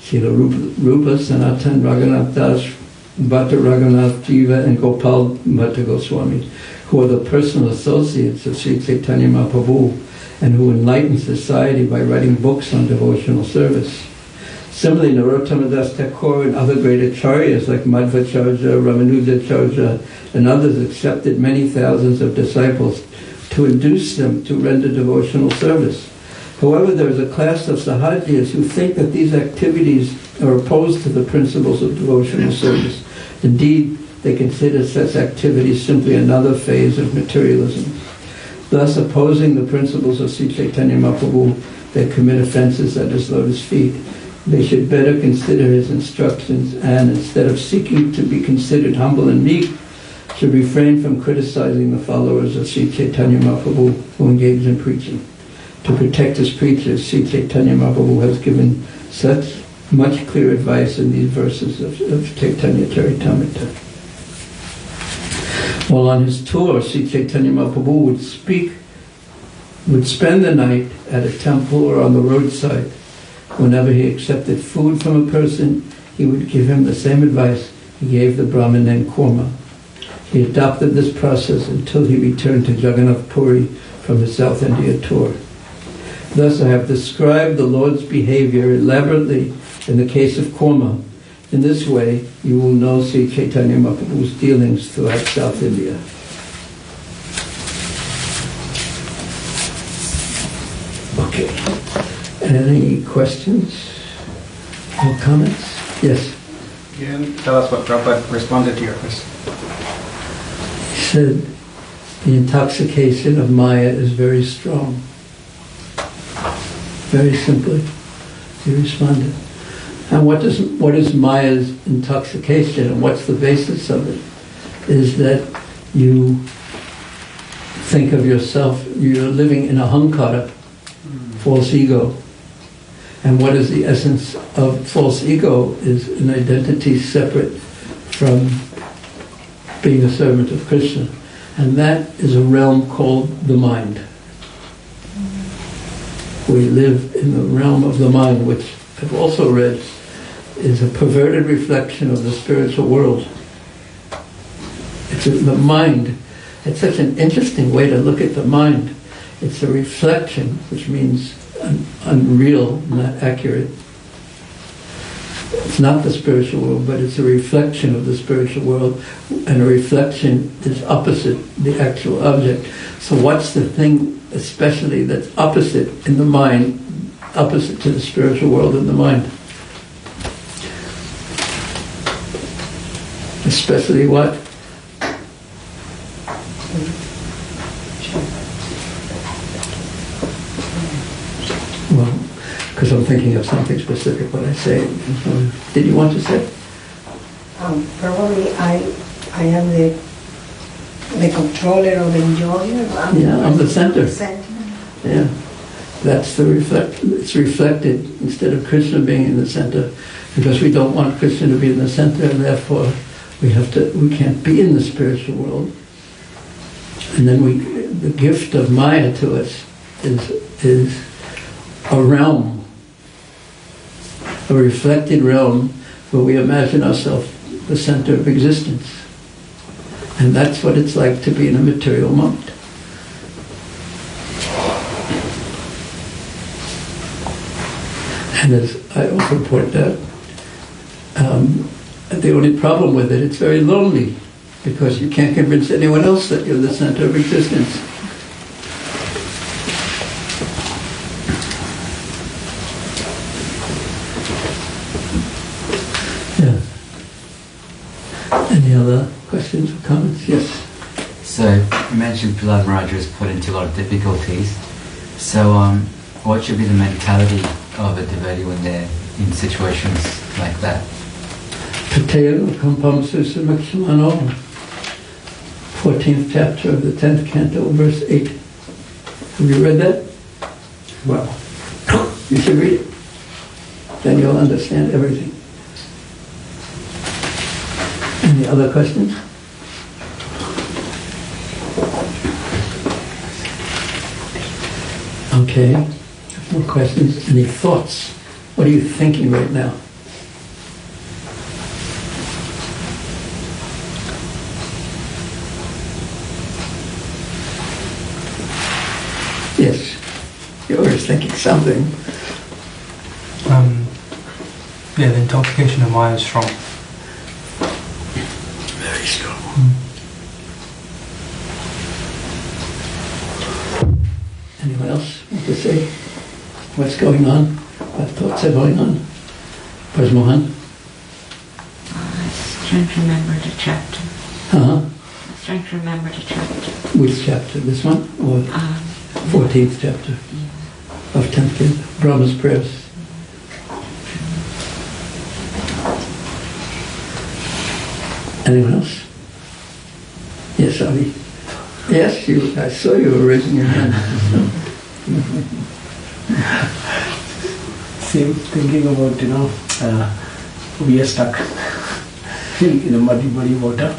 Srila Rupa, Sanatan, Raghunath Das, Bhatta Raghunath Jiva, and Gopal Bhatta Goswami, who are the personal associates of Sri Chaitanya Mahaprabhu and who enlighten society by writing books on devotional service. Similarly, Narottama Das Thakur and other great acharyas like Madhvacharya, Ramanujacharya, and others accepted many thousands of disciples to induce them to render devotional service. However, there is a class of Sahajiyas who think that these activities are opposed to the principles of devotional service. Indeed, they consider such activities simply another phase of materialism. Thus, opposing the principles of Sri Chaitanya Mahaprabhu, they commit offenses at his lotus feet. They should better consider his instructions and, instead of seeking to be considered humble and meek, should refrain from criticizing the followers of Sri Chaitanya Mahaprabhu who engage in preaching. To protect his preachers, Sri Chaitanya Mahaprabhu has given such much clear advice in these verses of Caitanya Caritamrta. While on his tour, Sri Chaitanya Mahaprabhu would spend the night at a temple or on the roadside. Whenever he accepted food from a person, he would give him the same advice he gave the Brahmin named Kurma. He adopted this process until he returned to Jagannath Puri from his South India tour. Thus I have described the Lord's behavior elaborately in the case of Kurma. In this way, you will know Sri Chaitanya Mahaprabhu's dealings throughout South India. Okay. Any questions or comments? Yes.
Can you tell us what Prabhupada responded to your question?
He said, the intoxication of Maya is very strong. Very simply, he responded. And what is Maya's intoxication, and what's the basis of it? Is that you think of yourself, you're living in a ahankara, false ego. And what is the essence of false ego is an identity separate from being a servant of Krishna. And that is a realm called the mind. We live in the realm of the mind, which I've also read is a perverted reflection of the spiritual world. It's the mind. It's such an interesting way to look at the mind. It's a reflection, which means unreal, not accurate. It's not the spiritual world, but it's a reflection of the spiritual world, and a reflection is opposite the actual object. So what's the thing especially that's opposite in the mind, opposite to the spiritual world in the mind? Especially what? Well, because I'm thinking of something specific when I say it. Did you want to say?
Probably I am the controller or the enjoyer.
I'm the center.
Center.
Yeah, that's the it's reflected instead of Krishna being in the center, because we don't want Krishna to be in the center, and therefore we can't be in the spiritual world. And then the gift of Maya to us is a realm, a reflected realm where we imagine ourselves the center of existence. And that's what it's like to be in a material mind. And as I also pointed out, the only problem with it's very lonely, because you can't convince anyone else that you're the center of existence. Yeah. Any other questions or comments? Yes.
So you mentioned Prahlad Maharaj was put into a lot of difficulties. So what should be the mentality of a devotee when they're in situations like that?
Patel Kampamsu Samakshmano, 14th chapter of the 10th canto, verse 8. Have you read that? Well, you should read it. Then you'll understand everything. Any other questions? Okay, no questions. Any thoughts? What are you thinking right now? Yes, you're always thinking something.
Yeah, the intoxication of Maya is strong.
Very strong. Anyone else want to say what's going on? What thoughts are going on? Where's Mohan?
I was trying to remember the chapter.
Uh-huh.
I was trying to remember the chapter.
Which chapter? This one? Or 14th chapter
Yeah.
of 10th canto? Brahma's prayers. Anyone else? Yes, Avi. Yes, I saw you were raising your hand.
Same, thinking about, we are stuck in a muddy water,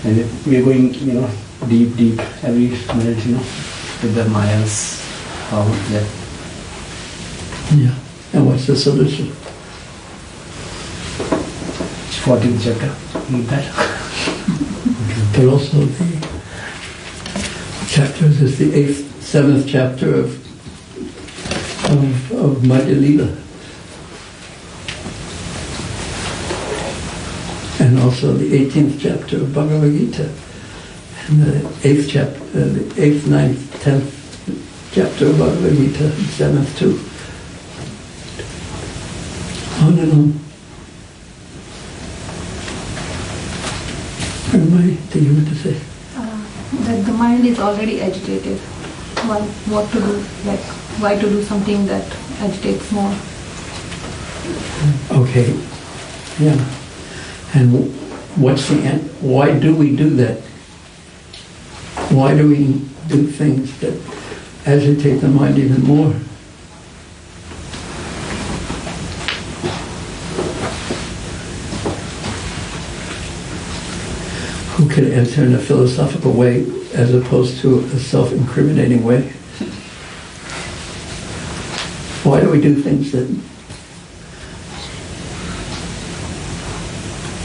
and we are going, deep every minute, with the Maya's power there.
Yeah. And what's the solution?
14th chapter, read that.
But also the chapters is the 7th chapter of Madhya Lila. And also the 18th chapter of Bhagavad Gita. And the 8th chapter, the 8th, 9th, 10th chapter of Bhagavad Gita, and 7th too. On and on. Mary, do you want to say?
That the mind is already agitated. What to do? Like, why to do something that agitates more?
Okay, yeah. And what's the end? Why do we do that? Why do we do things that agitate the mind even more? Who can answer in a philosophical way as opposed to a self-incriminating way? Why do we do things that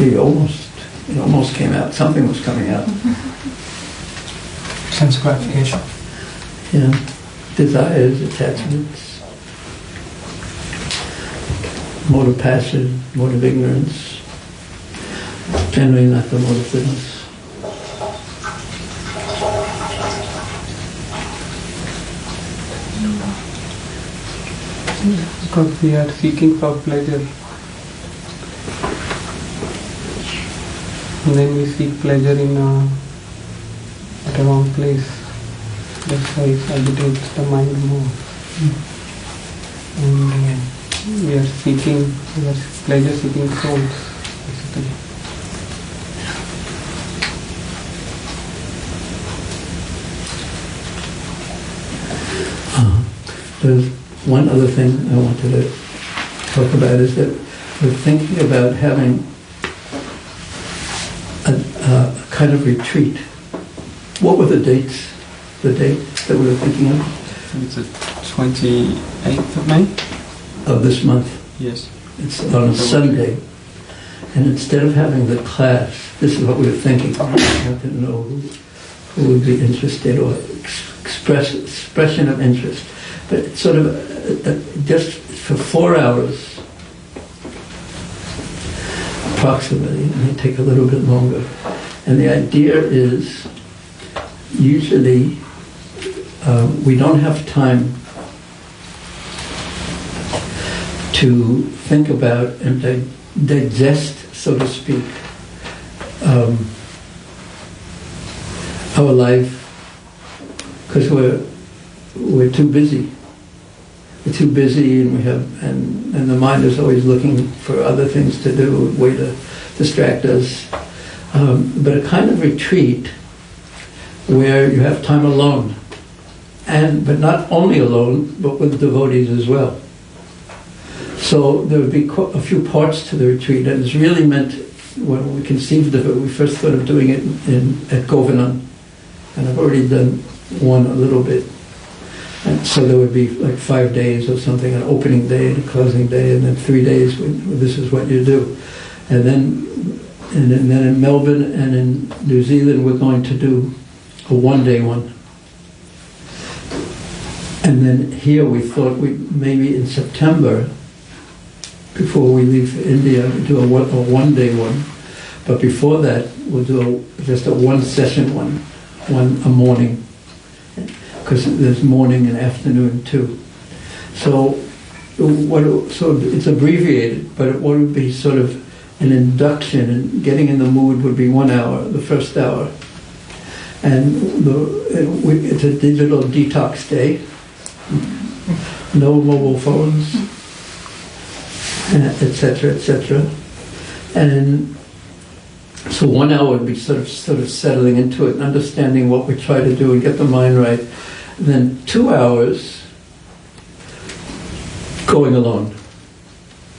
it almost came out, something was coming out.
Sense gratification.
Yeah, desires, attachments, mode of passion, mode of ignorance, generally not the mode of fitness.
Because we are seeking for pleasure. And then we seek pleasure at a wrong place. That's why it agitates the mind more. And we are pleasure-seeking souls, basically.
There's one other thing I wanted to talk about is that we're thinking about having a kind of retreat. What were the dates? The date that we were thinking of?
It's the 28th of May?
Of this month.
Yes.
It's on a Sunday. And instead of having the class, this is what we were thinking. I wanted to know who would be interested or expression of interest. But it's sort of just for 4 hours, approximately. It may take a little bit longer. And the idea is, usually, we don't have time to think about and digest, so to speak, our life, because we're too busy. We're too busy, and and the mind is always looking for other things to do, a way to distract us. But a kind of retreat where you have time alone, but not only alone, but with devotees as well. So there would be a few parts to the retreat, and it's really meant, when we conceived of it, we first thought of doing it at Govardhan, and I've already done one a little bit. And so there would be like 5 days or something, an opening day and a closing day, and then 3 days where this is what you do. And then in Melbourne and in New Zealand we're going to do a one-day one. And then here we thought maybe in September, before we leave for India, we'll do a one-day one. But before that, we'll do just a one-session one, a morning. Because there's morning and afternoon too. So it's abbreviated, but what would be sort of an induction and getting in the mood would be 1 hour, the first hour. And it's a digital detox day. No mobile phones, etc., etc. And so 1 hour would be sort of settling into it and understanding what we try to do and get the mind right. Then 2 hours going alone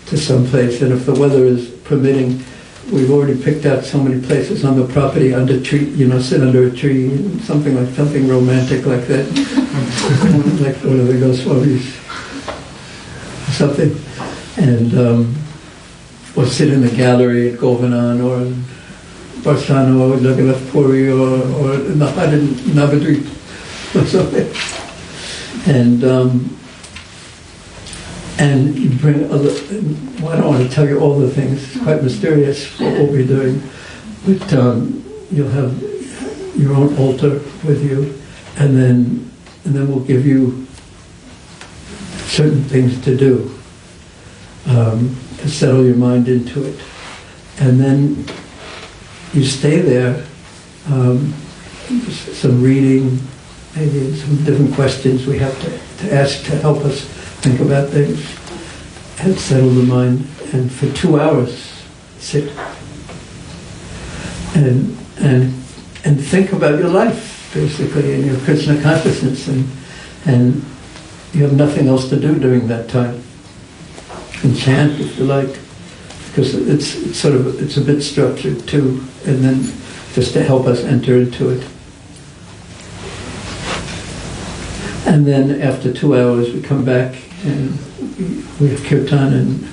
to some place, and if the weather is permitting, we've already picked out so many places on the property under tree, sit under a tree, something romantic like that, like one of the Goswamis, something, and or sit in the gallery at Govardhan or in Barsano or Jagannath Puri or in the hut in Navadvip or something, and you bring well, I don't want to tell you all the things, it's quite mysterious what we're doing, but you'll have your own altar with you, and then we'll give you certain things to do to settle your mind into it, and then you stay there, some reading, maybe some different questions we have to ask to help us think about things and settle the mind. And for 2 hours, sit and think about your life, basically, and your Krishna consciousness, and you have nothing else to do during that time. And chant if you like, because it's a bit structured too, and then just to help us enter into it. And then after 2 hours we come back and we have kirtan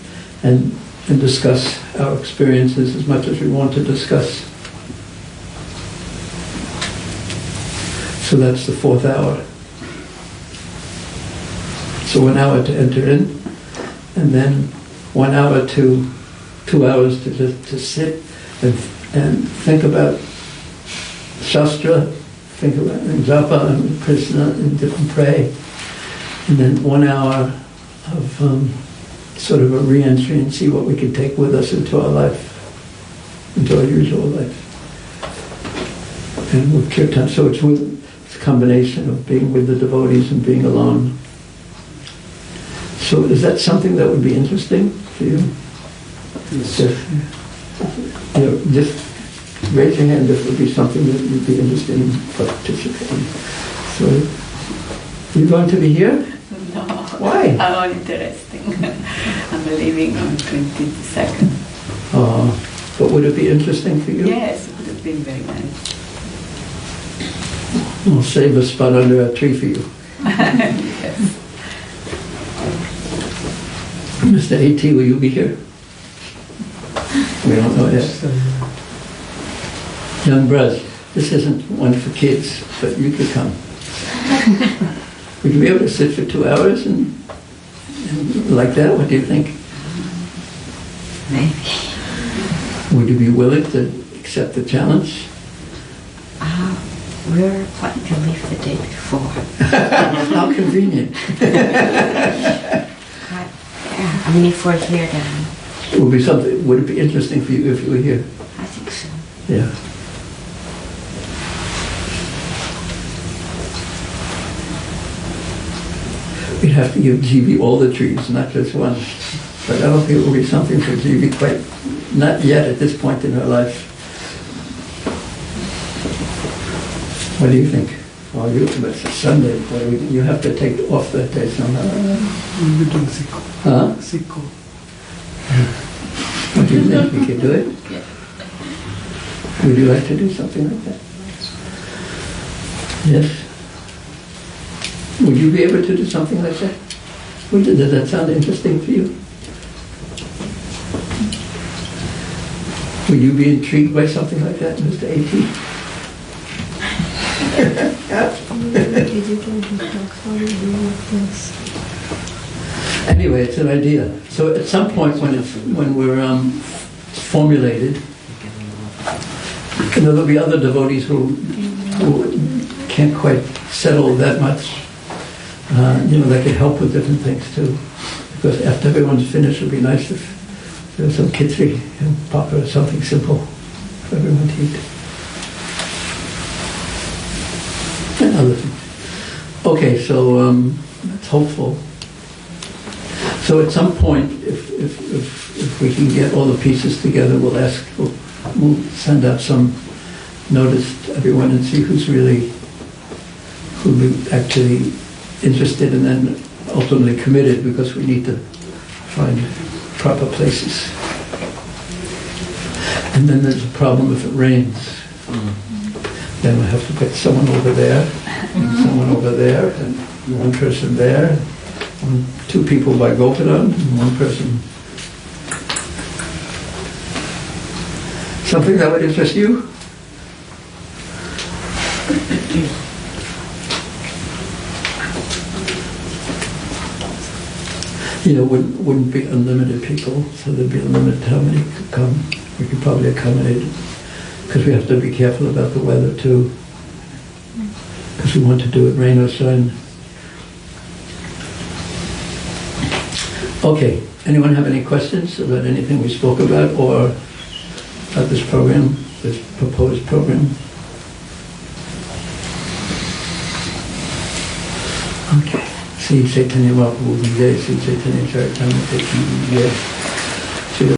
and discuss our experiences as much as we want to discuss. So that's the 4th hour. So 1 hour to enter in, and then 1 hour to 2 hours to sit and think about Shastra, think about Japa and Krishna and pray. And then 1 hour of sort of a re-entry and see what we can take with us into our life, into our usual life. And with kirtan, so it's a combination of being with the devotees and being alone. So is that something that would be interesting for you? Yes. Just raise your hand if it would be something that you'd be interested in participating. So, you're going to be here?
No.
Why?
I'm interesting. I'm leaving on 22nd.
But would it be interesting for you?
Yes, it would have been very nice.
We'll save a spot under a tree for you.
Yes.
Mr. A.T., will you be here? We don't know yet. Young brothers, this isn't one for kids, but you could come. Would you be able to sit for 2 hours and like that? What do you think?
Maybe.
Would you be willing to accept the challenge?
We're planning to leave the day before.
How convenient.
If we're here then.
It would be something. Would it be interesting for you if you were here?
I think so.
Yeah. We'd have to give GB all the trees, not just one. But I don't think it will be something for GB quite, not yet at this point in her life. What do you think? Well, it's a Sunday, you have to take off that day somehow.
We'll be doing Sikko.
Huh?
Sikko.
What do you think? We could do it? Would you like to do something like that? Yes? Would you be able to do something like that? Does that sound interesting for you? Would you be intrigued by something like that, Mr. A.T.? Anyway, it's an idea. So at some point when we're formulated, there'll be other devotees who can't quite settle that much. They could help with different things too. Because after everyone's finished, it'd be nice if there was some khichdi and papa or something simple for everyone to eat. And other things. Okay, so that's hopeful. So at some point, if we can get all the pieces together, we'll send out some notice to everyone and see who'd be actually interested and then ultimately committed, because we need to find proper places. And then there's a problem if it rains. Then we have to put someone over there, and someone over there, and one person there, and 2 people by Gopadan, and 1 person. Something that would interest you? Wouldn't be unlimited people, so there'd be a limit to how many could come. We could probably accommodate it, because we have to be careful about the weather too, because we want to do it rain or sun. Okay, anyone have any questions about anything we spoke about or about this program, this proposed program? Okay. Sri Caitanya Mahaprabhu Ki Jai, Sri Caitanya Caritamrta Ki Jai.